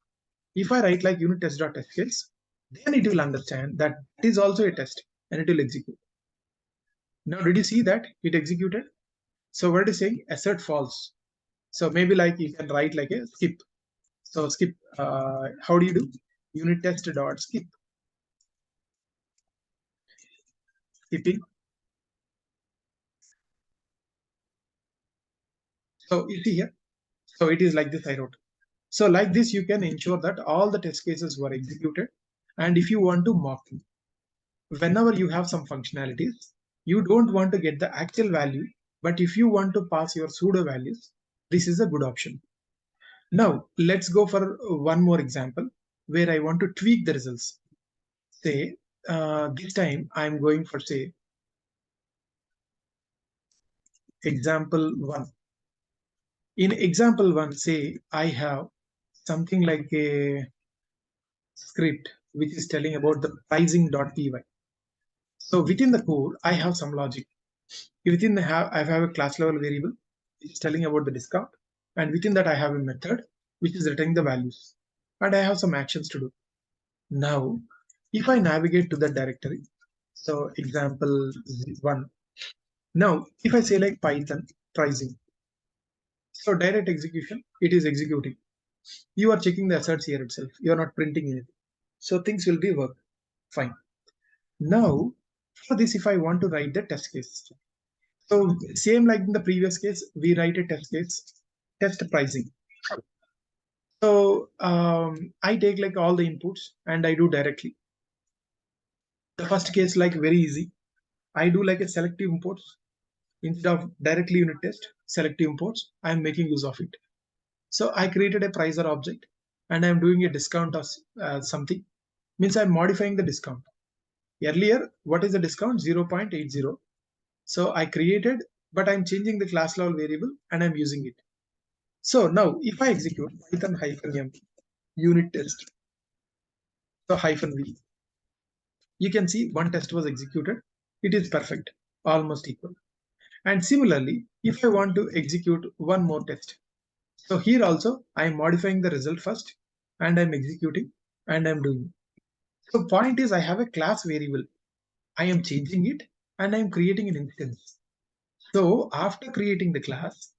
If I write like unit test dot test case, then it will understand that it is also a test and it will execute. Now, did you see that it executed? So what it is saying? Assert false. So maybe like you can write like a skip. So skip. How do you do? Unit test dot skip. Skipping. So you see here. So it is like this I wrote. So like this, you can ensure that all the test cases were executed. And if you want to mock them, whenever you have some functionalities, you don't want to get the actual value, but if you want to pass your pseudo values, this is a good option. Now, let's go for one more example where I want to tweak the results. Say, this time I'm going for, say, example 1. In example 1, say, I have something like a script which is telling about the pricing.py. So within the code, I have some logic. Within the I have a class level variable which is telling about the discount, and within that I have a method which is returning the values, and I have some actions to do. Now, if I navigate to the directory, so example 1. Now, if I say like Python pricing, so direct execution, it is executing. You are checking the asserts here itself. You are not printing anything. So things will be work fine. Now, for this, if I want to write the test case, so same like in the previous case, we write a test case, test pricing. So I take like all the inputs and I do directly. The first case like very easy. I do like a selective imports instead of directly unit test, selective imports. I'm making use of it. So I created a pricer object and I'm doing a discount of something. Means I'm modifying the discount. Earlier, what is the discount? 0.80. So I created but I'm changing the class level variable and I'm using it. So now if I execute Python -m unit test, so -v, you can see one test was executed. It is perfect, almost equal. And similarly, if I want to execute one more test, so here also I am modifying the result first and I'm executing and I'm doing. So point is I have a class variable. I am changing it and I am creating an instance. So after creating the class,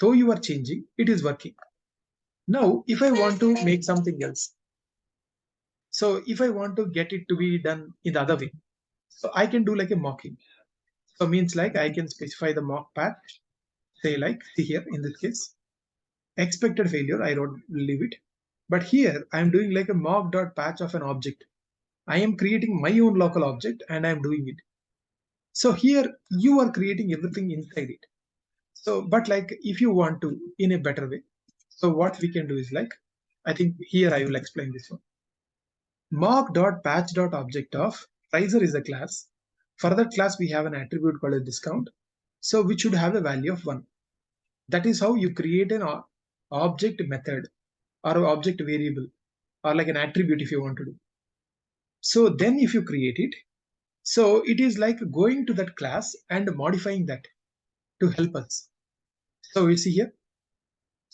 though you are changing, it is working. Now, if I want to make something else, so if I want to get it to be done in the other way, so I can do like a mocking. So means like I can specify the mock path, say like, see here in this case, expected failure, I don't leave it. But here I'm doing like a mock.patch of an object. I am creating my own local object and I'm doing it. So here you are creating everything inside it. So, but like if you want to in a better way, so what we can do is like, I think here I will explain this one. Mock.patch.object of pricer is a class. For that class, we have an attribute called a discount. So which should have a value of 1. That is how you create an object method or an object variable or like an attribute if you want to do. So then if you create it, so it is like going to that class and modifying that to help us. So we see here.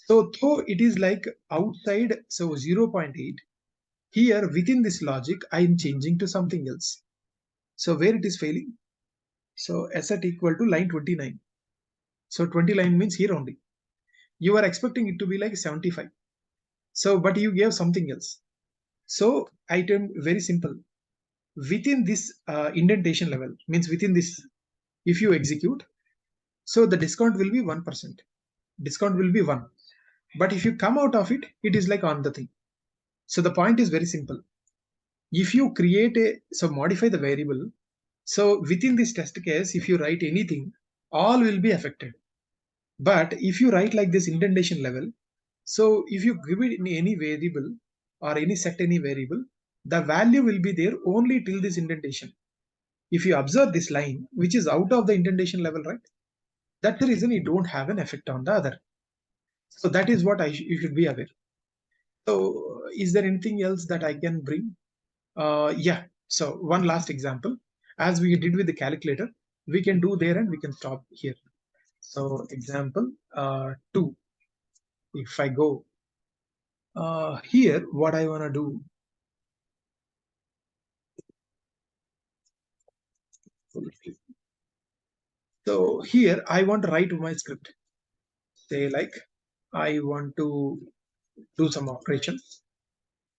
So though it is like outside, so 0.8, here within this logic, I am changing to something else. So where it is failing? So set equal to line 29. So 20 line means here only. You are expecting it to be like 75. So, but you gave something else. So item very simple. Within this indentation level, means within this, if you execute, so the discount will be 1%. Discount will be 1. But if you come out of it, it is like on the thing. So the point is very simple. If you create so modify the variable, so within this test case, if you write anything, all will be affected. But if you write like this indentation level, so if you give it in any variable or any variable, the value will be there only till this indentation. If you observe this line, which is out of the indentation level, right? That's the reason it don't have an effect on the other. So that is what you should be aware. So is there anything else that I can bring? Yeah. So one last example, as we did with the calculator, we can do there and we can stop here. So example 2, if I go here, what I want to do, so here I want to write my script. Say like I want to do some operations.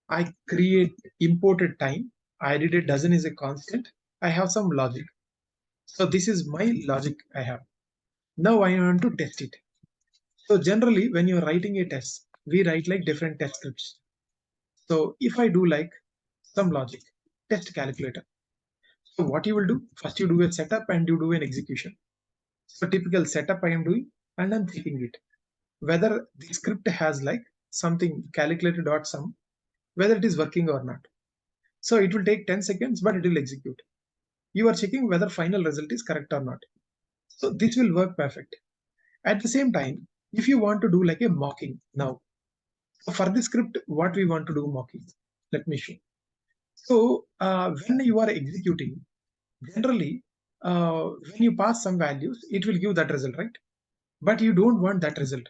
I create imported time. I did a dozen is a constant. I have some logic. So this is my logic I have. Now I want to test it. So generally when you're writing a test, we write like different test scripts. So if I do like some logic, test calculator. So what you will do, first you do a setup and you do an execution. So typical setup I am doing and I'm checking it. Whether the script has like something calculator.sum, whether it is working or not. So it will take 10 seconds, but it will execute. You are checking whether final result is correct or not. So this will work perfect. At the same time, if you want to do like a mocking now, so for the script, what we want to do mocking, let me show. So when you are executing, generally, when you pass some values, it will give that result, right? But you don't want that result.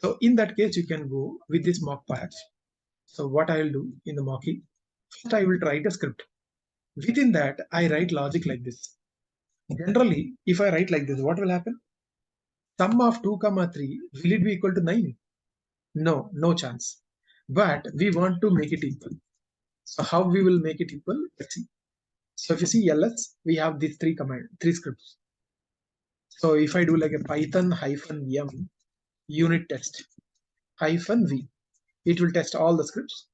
So in that case, you can go with this mock patch. So what I will do in the mocking, first I will write a script. Within that, I write logic like this. Generally, if I write like this, what will happen? Sum of 2 comma 3, will it be equal to 9? No, no chance. But we want to make it equal. So how we will make it equal? Let's see. So if you see ls, we have these three scripts. So if I do like a Python -m unit test -v, it will test all the scripts.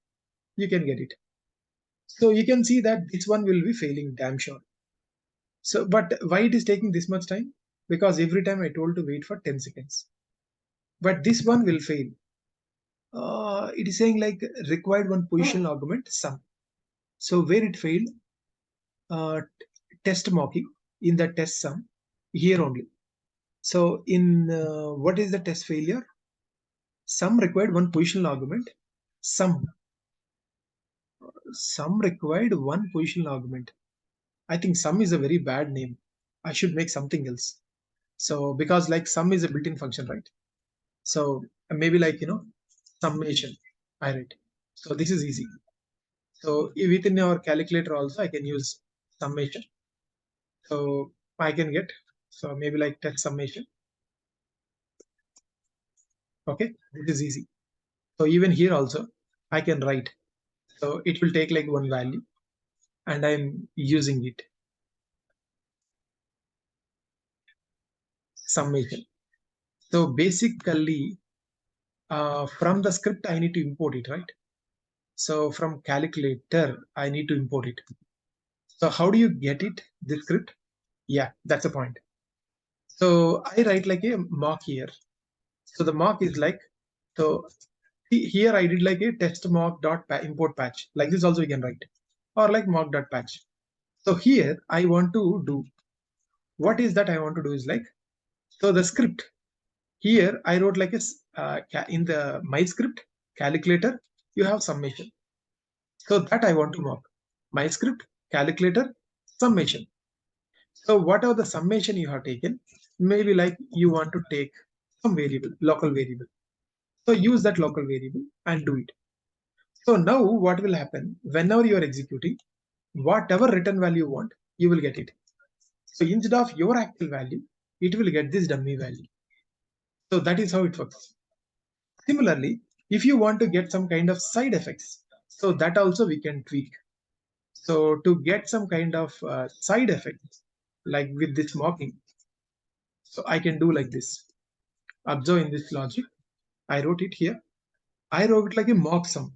You can get it. So you can see that this one will be failing, damn sure. So, but why it is taking this much time? Because every time I told to wait for 10 seconds. But this one will fail. It is saying like required one position argument sum. So where it failed, test mocking in the test sum here only. So in what is the test failure? Some required one positional argument. Some required one positional argument. I think sum is a very bad name. I should make something else. So because like sum is a built-in function, right? So maybe like summation. I write. So this is easy. So within our calculator also I can use summation. So I can get, so maybe like test summation. Okay, this is easy. So even here also I can write. So it will take like one value and I'm using it. Summation. So basically from the script I need to import it, right? So from calculator I need to import it. So how do you get it, this script? Yeah, that's the point. So I write like a mock here. So the mock is like, so here I did like a test mock dot import patch. Like this also we can write, or like mock dot patch. So here I want to do, what is that I want to do is like, so the script here I wrote like a in the my script calculator you have summation. So that I want to mock. My script calculator summation. So whatever the summation you have taken, maybe like you want to take some variable, local variable. So use that local variable and do it. So now what will happen whenever you are executing, whatever return value you want, you will get it. So instead of your actual value, it will get this dummy value. So that is how it works. Similarly, if you want to get some kind of side effects, so that also we can tweak. So to get some kind of side effects, like with this mocking, so I can do like this. Observe in this logic. I wrote it here. I wrote it like a mock sum,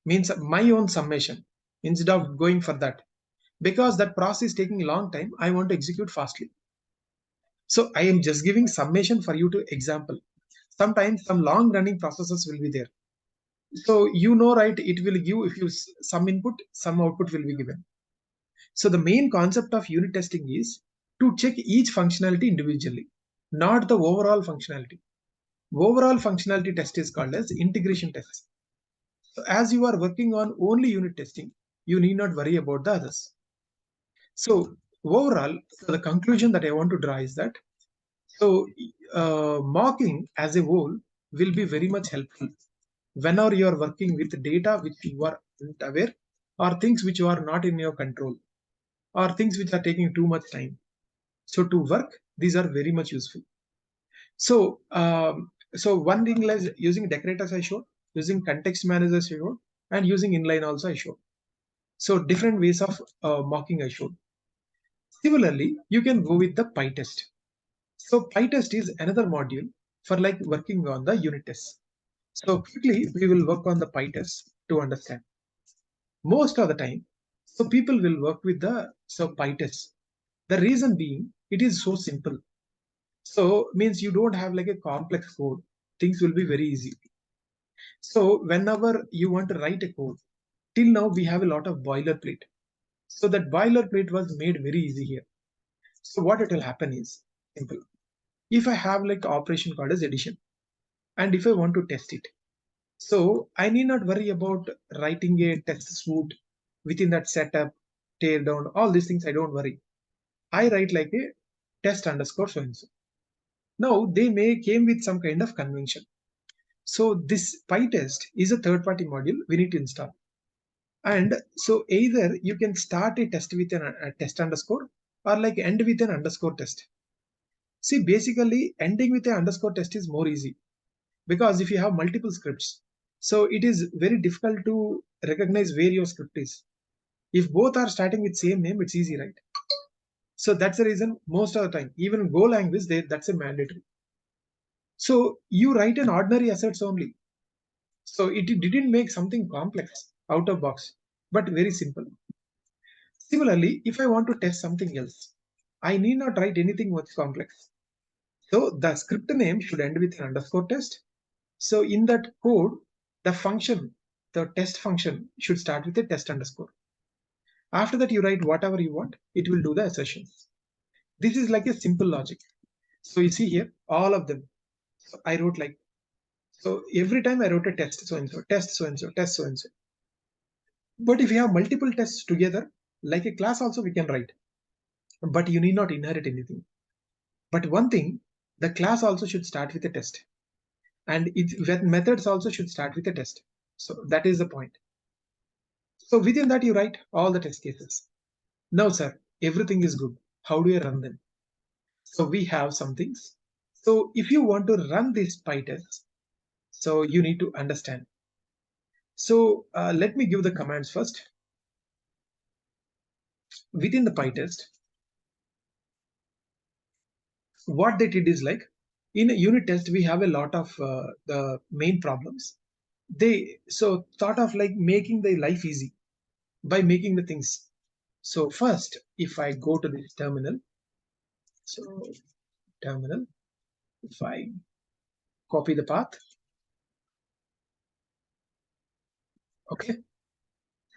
means my own summation instead of going for that. Because that process is taking a long time, I want to execute fastly. So I am just giving summation for you to example. Sometimes some long running processes will be there. So right, it will give, if you some input, some output will be given. So the main concept of unit testing is to check each functionality individually, not the overall functionality. Overall functionality test is called as integration test. So as you are working on only unit testing, you need not worry about the others. So overall, so the conclusion that I want to draw is that, so mocking as a whole will be very much helpful whenever you are working with data which you are not aware, or things which you are not in your control, or things which are taking too much time. So to work, these are very much useful. So so one thing is using decorators I showed, using context managers I showed, and using inline also I showed. So different ways of mocking I showed. Similarly, you can go with the Pytest. So Pytest is another module for like working on the unit tests. So quickly we will work on the Pytest to understand. Most of the time, so people will work with the Pytest. The reason being, it is so simple. So means you don't have like a complex code. Things will be very easy. So whenever you want to write a code, till now we have a lot of boilerplate. So that boilerplate was made very easy here. So what it will happen is simple. If I have like operation called as addition, and if I want to test it, so I need not worry about writing a test suite within that setup, tear down, all these things. I don't worry. I write like a test underscore so and so. Now they may came with some kind of convention. So this PyTest is a third-party module we need to install. And so either you can start a test with a test underscore, or like end with an underscore test. See, basically ending with an underscore test is more easy, because if you have multiple scripts, so it is very difficult to recognize where your script is. If both are starting with same name, it's easy, right? So that's the reason most of the time, even Go language, that's a mandatory. So you write an ordinary assets only. So it didn't make something complex out of box, but very simple. Similarly, if I want to test something else, I need not write anything much complex. So the script name should end with an underscore test. So in that code, the function, the test function should start with a test underscore. After that, you write whatever you want, it will do the assertions. This is like a simple logic. So you see here, all of them. So I wrote like, so every time I wrote a test so and so, test so and so, test so and so. But if you have multiple tests together, like a class also we can write, but you need not inherit anything. But one thing, the class also should start with a test, and methods also should start with a test. So that is the point. So within that you write all the test cases. Now, sir, everything is good. How do I run them? So we have some things. So if you want to run these Pytests, so you need to understand. So let me give the commands first. Within the Pytest, what they did is like, in a unit test, we have a lot of the main problems. They so thought of like making the life easy by making the things. So first, if I go to this terminal, so terminal, if I copy the path, okay.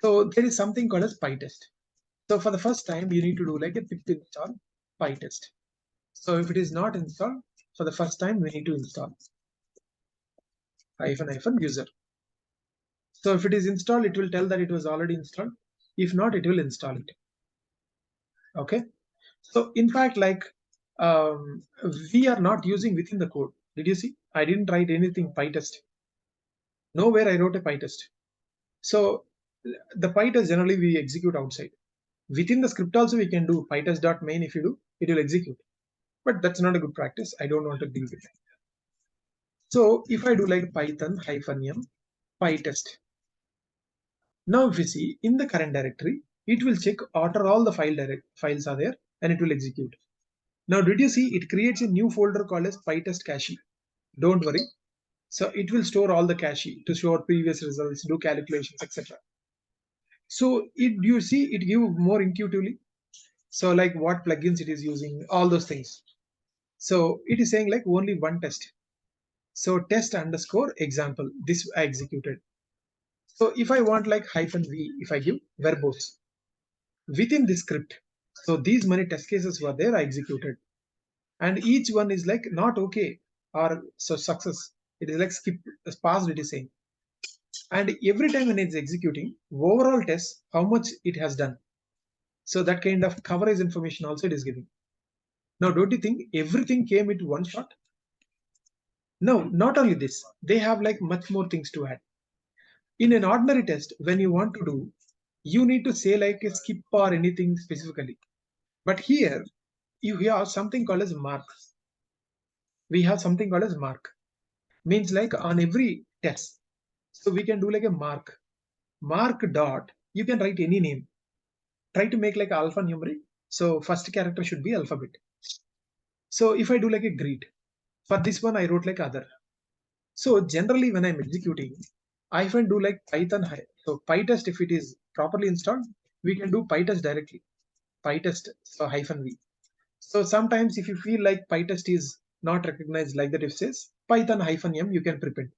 So there is something called as Pytest. So for the first time, you need to do like a pip install Pytest. So if it is not installed, for the first time, we need to install -user. So if it is installed, it will tell that it was already installed. If not, it will install it. Okay. So in fact, like we are not using within the code. Did you see? I didn't write anything Pytest. Nowhere I wrote a Pytest. So the Pytest generally we execute outside. Within the script also we can do pytest.main. If you do, it will execute. But that's not a good practice. I don't want to deal with it. So if I do like python -m pytest, now if you see in the current directory, it will check after all the files are there and it will execute. Now did you see it creates a new folder called as pytest cache? Don't worry. So it will store all the cache to store previous results, do calculations, etc. So you see it give more intuitively. So like what plugins it is using, all those things. So it is saying like only one test. So test underscore example, this I executed. So if I want like -v, if I give verbose within this script, so these many test cases were there, I executed. And each one is like not okay or so success. It is like skip passed, it is saying. And every time when it's executing, overall test, how much it has done. So that kind of coverage information also it is giving. Now, don't you think everything came into one shot? No, not only this, they have like much more things to add. In an ordinary test, when you want to do, you need to say like a skip or anything specifically. But here, you have something called as marks. We have something called as mark. Means like on every test. So we can do like a mark. Mark dot, you can write any name. Try to make like alphanumeric. So first character should be alphabet. So if I do like a greet, for this one I wrote like other. So generally when I'm executing, I can do like Python. So Pytest, if it is properly installed, we can do Pytest directly. Pytest so -v. So sometimes if you feel like Pytest is not recognized like that, it says Python -m, you can prepend.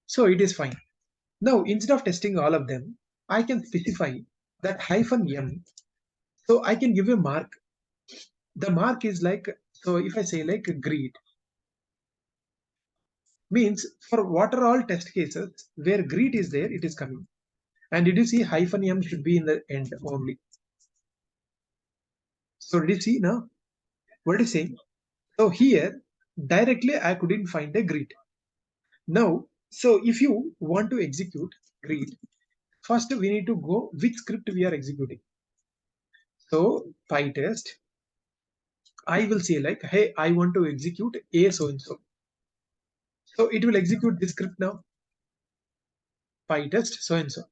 So it is fine. Now instead of testing all of them, I can specify that -m. So I can give a mark. The mark is like, so if I say like greet, means for what are all test cases where greet is there, it is coming. And did you see -m should be in the end only? So did you see now? What is saying? So here directly I couldn't find a greet. Now, so if you want to execute greet, first we need to go which script we are executing. So pytest, I will say like, hey, I want to execute a so and so. So it will execute this script now. Pytest so and so.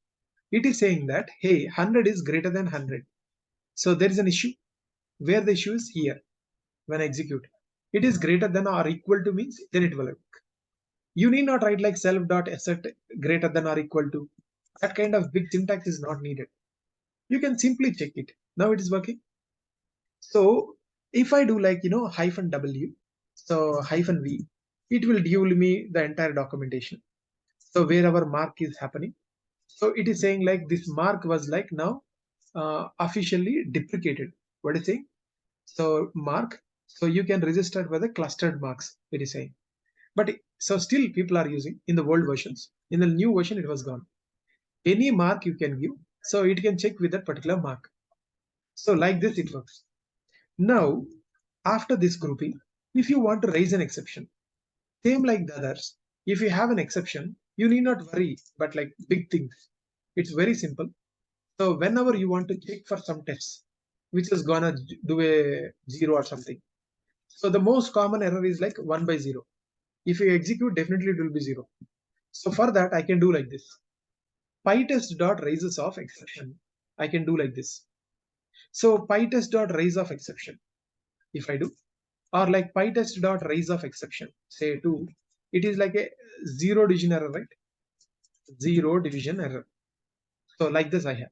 It is saying that hey, 100 is greater than 100. So there is an issue. Where the issue is here. When I execute, it is greater than or equal to means then it will work. You need not write like self.assert greater than or equal to. That kind of big syntax is not needed. You can simply check it. Now it is working. So if I do like, -w, so -v, it will give me the entire documentation. So wherever mark is happening. So it is saying like this mark was like now officially deprecated. What is it saying? So mark. So you can register by the clustered marks, it is saying. But so still people are using in the old versions. In the new version, it was gone. Any mark you can give, so it can check with that particular mark. So like this it works. Now, after this grouping, if you want to raise an exception, same like the others, if you have an exception, you need not worry, but like big things. It's very simple. So whenever you want to check for some tests, which is gonna do a 0 or something. So the most common error is like 1 by 0. If you execute, definitely it will be 0. So for that, I can do like this. Pytest dot raises of exception. I can do like this. So Pytest dot raise of exception. If I do, or like Pytest dot raise of exception, say 2, it is like a 0 division error, right? 0 division error. So like this I have.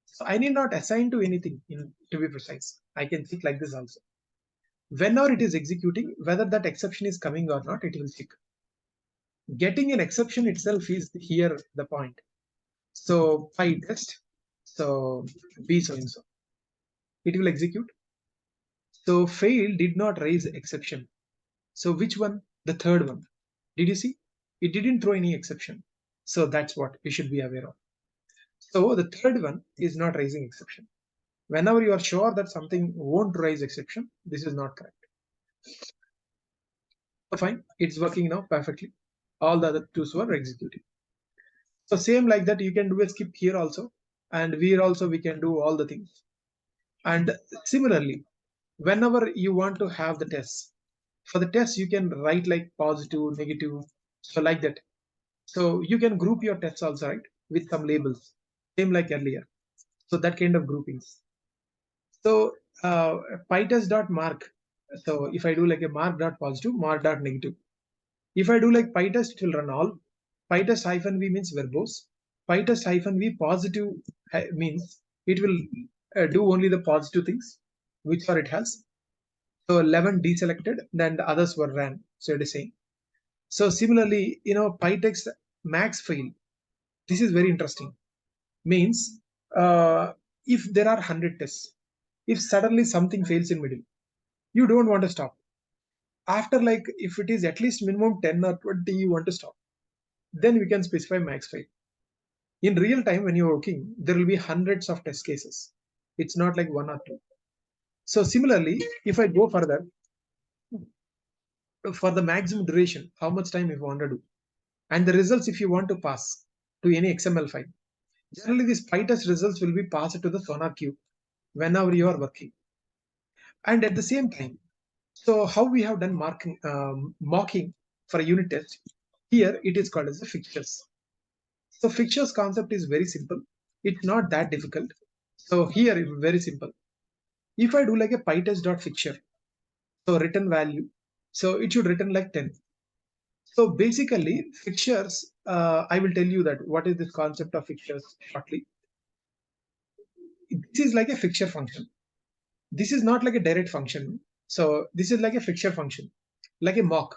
So I need not assign to anything to be precise. I can think like this also. Whenever it is executing, whether that exception is coming or not, it will check. Getting an exception itself is here the point. So Pytest, so B so and so. It will execute. So fail did not raise exception. So which one? The third one. Did you see? It didn't throw any exception. So that's what you should be aware of. So the third one is not raising exception. Whenever you are sure that something won't raise exception, this is not correct. So fine, it's working now perfectly. All the other twos were executing. So same like that, you can do a skip here also. And here also we can do all the things. And similarly, whenever you want to have the tests, for the test you can write like positive, negative, so like that. So you can group your tests also, right, with some labels, same like earlier. So that kind of groupings. So Pytest dot mark. So if I do like a mark dot positive, mark dot negative. If I do like Pytest, it will run all. Pytest hyphen v means verbose. Pytest hyphen v positive means it will do only the positive things, which are it has. So 11 deselected, then the others were ran. So it is saying. So similarly, Pytext max fail. This is very interesting. Means if there are 100 tests, if suddenly something fails in middle, you don't want to stop. After like if it is at least minimum 10 or 20, you want to stop. Then we can specify max fail. In real time, when you're working, there will be hundreds of test cases. It's not like one or two. So similarly, if I go further, for the maximum duration, how much time you want to do, and the results if you want to pass to any XML file. Generally, these Pytest results will be passed to the Sonar queue whenever you are working. And at the same time, so how we have done mocking for a unit test, here it is called as the fixtures. So fixtures concept is very simple. It's not that difficult. So here it's very simple. If I do like a pytest.fixture, so return value, so it should return like 10. So basically fixtures, I will tell you that what is this concept of fixtures shortly. This is like a fixture function. This is not like a direct function. So this is like a fixture function, like a mock.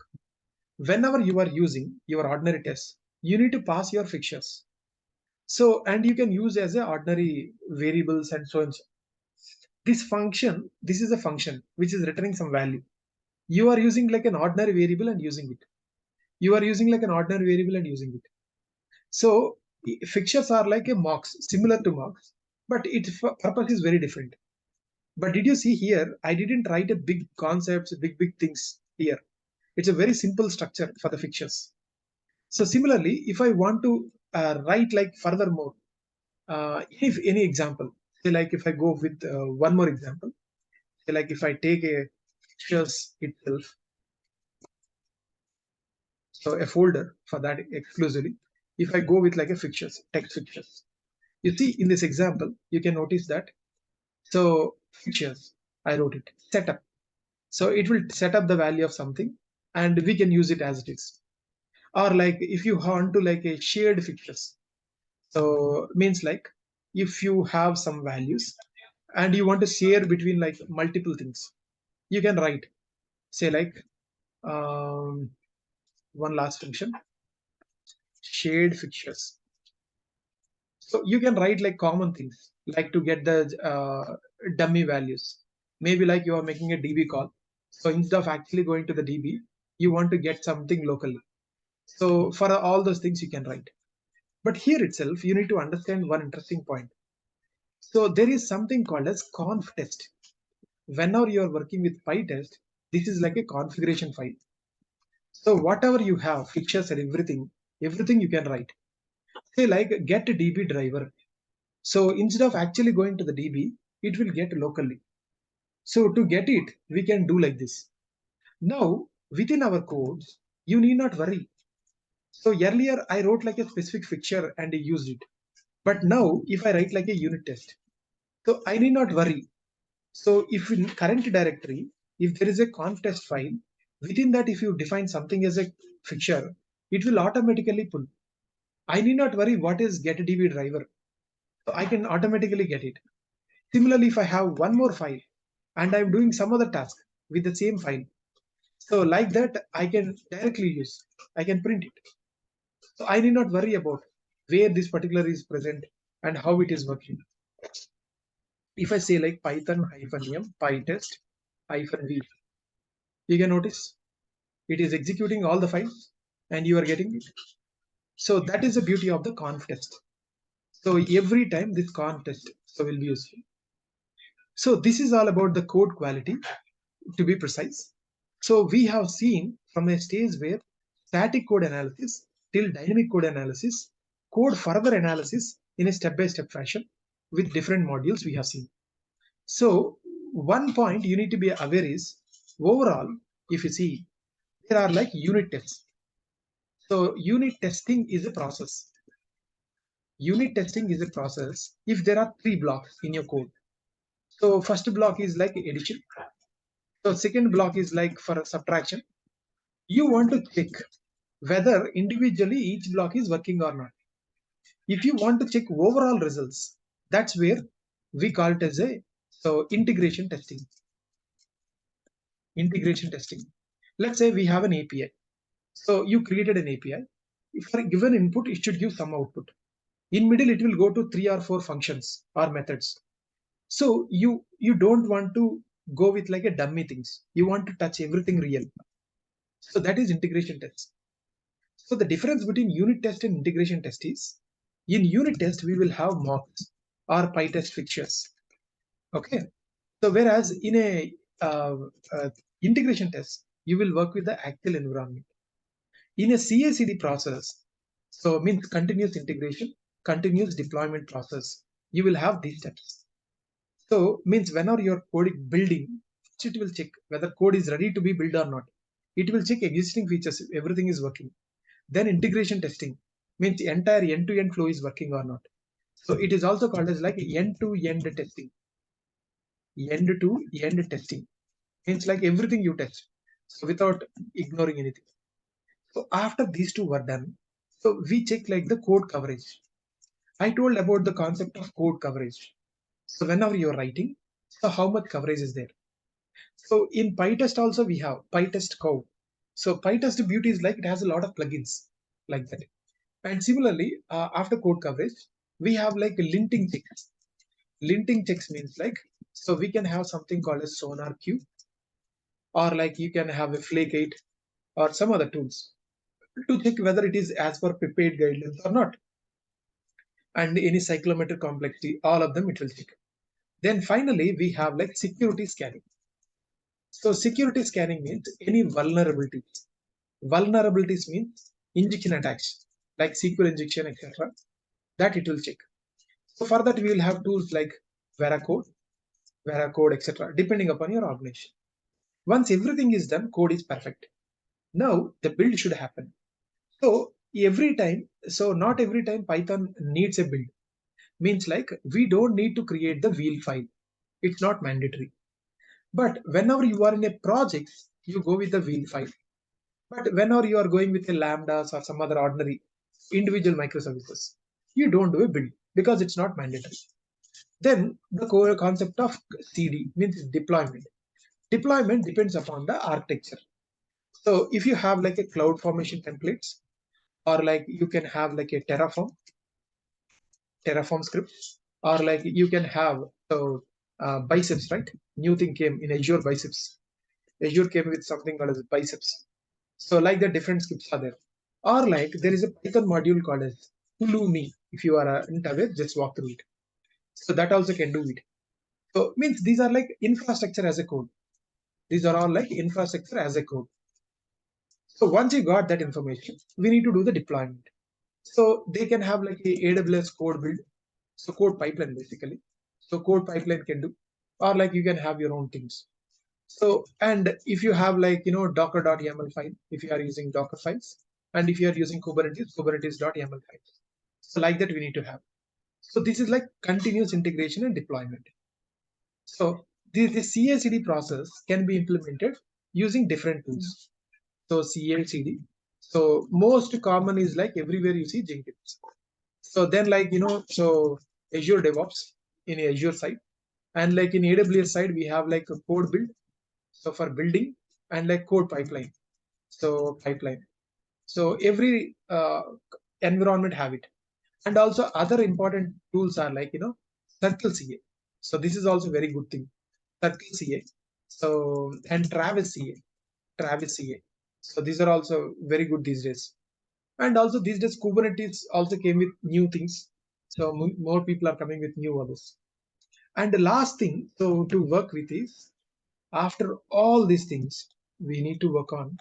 Whenever you are using your ordinary tests, you need to pass your fixtures. So, and you can use as a ordinary variables and so on. This function, this is a function which is returning some value. You are using like an ordinary variable and using it. You are using like an ordinary variable and using it. So fixtures are like a mocks, similar to mocks, but its purpose is very different. But did you see here? I didn't write a big concepts, big things here. It's a very simple structure for the fixtures. So similarly, if I want to write like furthermore, if any example, say like if I go with one more example, say like if I take a fixtures itself, so a folder for that exclusively, if I go with like a fixtures, text fixtures, you see in this example, you can notice that. So fixtures, I wrote it, setup. So it will set up the value of something and we can use it as it is. Or like if you want to like a shared fixtures, so means like if you have some values and you want to share between like multiple things, you can write, say like one last function, shared fixtures. So you can write like common things, like to get the dummy values. Maybe like you are making a DB call. So instead of actually going to the DB, you want to get something locally. So for all those things you can write. But here itself, you need to understand one interesting point. So there is something called as conf test. Whenever you are working with Pytest, this is like a configuration file. So whatever you have, fixtures and everything you can write. Say like get a DB driver. So instead of actually going to the DB, it will get locally. So to get it, we can do like this. Now, within our codes, you need not worry. So earlier I wrote like a specific fixture and I used it. But now if I write like a unit test, so I need not worry. So if in current directory, if there is a conf test file, within that if you define something as a fixture, it will automatically pull. I need not worry what is getDB driver. So I can automatically get it. Similarly, if I have one more file and I'm doing some other task with the same file, so like that I can directly use, I can print it. So I need not worry about where this particular is present and how it is working. If I say like Python -m pytest -v, you can notice it is executing all the files and you are getting it. So that is the beauty of the conf test. So every time this conf test so will be useful. So this is all about the code quality, to be precise. So we have seen from a stage where static code analysis till dynamic code analysis, code further analysis in a step-by-step fashion with different modules we have seen. So one point you need to be aware is overall, if you see, there are like unit tests. So unit testing is a process. Unit testing is a process if there are 3 blocks in your code. So first block is like addition. So second block is like for subtraction. You want to check whether individually each block is working or not. If you want to check overall results, that's where we call it as a integration testing. Integration testing. Let's say we have an API. So you created an API. If for a given input, it should give some output. In middle, it will go to 3 or 4 functions or methods. So you don't want to go with like a dummy things. You want to touch everything real. So that is integration test. So the difference between unit test and integration test is, in unit test, we will have mocks or Pytest fixtures. Okay. So whereas in a integration test, you will work with the actual environment. In a CI/CD process, so means continuous integration, continuous deployment process, you will have these steps. So means whenever you're coding building, it will check whether code is ready to be built or not. It will check existing features, if everything is working. Then integration testing means the entire end-to-end flow is working or not. So it is also called as like end-to-end testing. End-to-end testing means like everything you test, so without ignoring anything. So after these two were done, so we check like the code coverage. I told about the concept of code coverage. So whenever you're writing, so how much coverage is there? So in Pytest also we have Pytest code. So Pytest beauty is like it has a lot of plugins like that. And similarly, after code coverage, we have like linting checks. Linting checks means like, so we can have something called a sonar Q, or like you can have a flake8 or some other tools to check whether it is as per prepared guidelines or not. And any cyclometer complexity, all of them it will check. Then finally, we have like security scanning. So security scanning means any vulnerabilities. Vulnerabilities means injection attacks like SQL injection, etc. That it will check. So for that, we will have tools like Veracode, etc. depending upon your organization. Once everything is done, code is perfect. Now the build should happen. So every time, so not every time Python needs a build. Means like we don't need to create the wheel file. It's not mandatory. But whenever you are in a project, you go with the wheel file. But whenever you are going with a lambdas or some other ordinary individual microservices, you don't do a build because it's not mandatory. Then the core concept of CD means deployment. Deployment depends upon the architecture. So if you have like a cloud formation templates, or like you can have like a Terraform script, or like you can have biceps, right? New thing came in Azure biceps. Azure came with something called as biceps. So like the different scripts are there. Or like there is a Python module called as Hulumi. If you are not aware, just walk through it. So that also can do it. So means these are like infrastructure as a code. These are all like infrastructure as a code. So once you got that information, we need to do the deployment. So they can have like a AWS code build. So code pipeline basically. So code pipeline can do, or like you can have your own things. So, and if you have like, docker.yaml file, if you are using Docker files, and if you are using Kubernetes, Kubernetes.yaml files. So like that we need to have. So this is like continuous integration and deployment. So the CI/CD process can be implemented using different tools. So CI/CD. So most common is like everywhere you see Jenkins. So then like, so Azure DevOps in Azure side, and like in AWS side, we have like a code build. So for building and like code pipeline. So pipeline. So every environment have it. And also other important tools are like, Circle CA. So this is also very good thing. Circle CA. So, and Travis CA. Travis CA. So these are also very good these days. And also these days Kubernetes also came with new things. So more people are coming with new others. And the last thing, so to work with is, after all these things, we need to work on.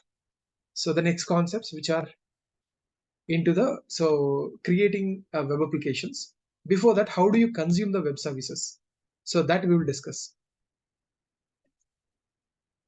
So the next concepts which are into the, so creating web applications. Before that, how do you consume the web services? So that we will discuss.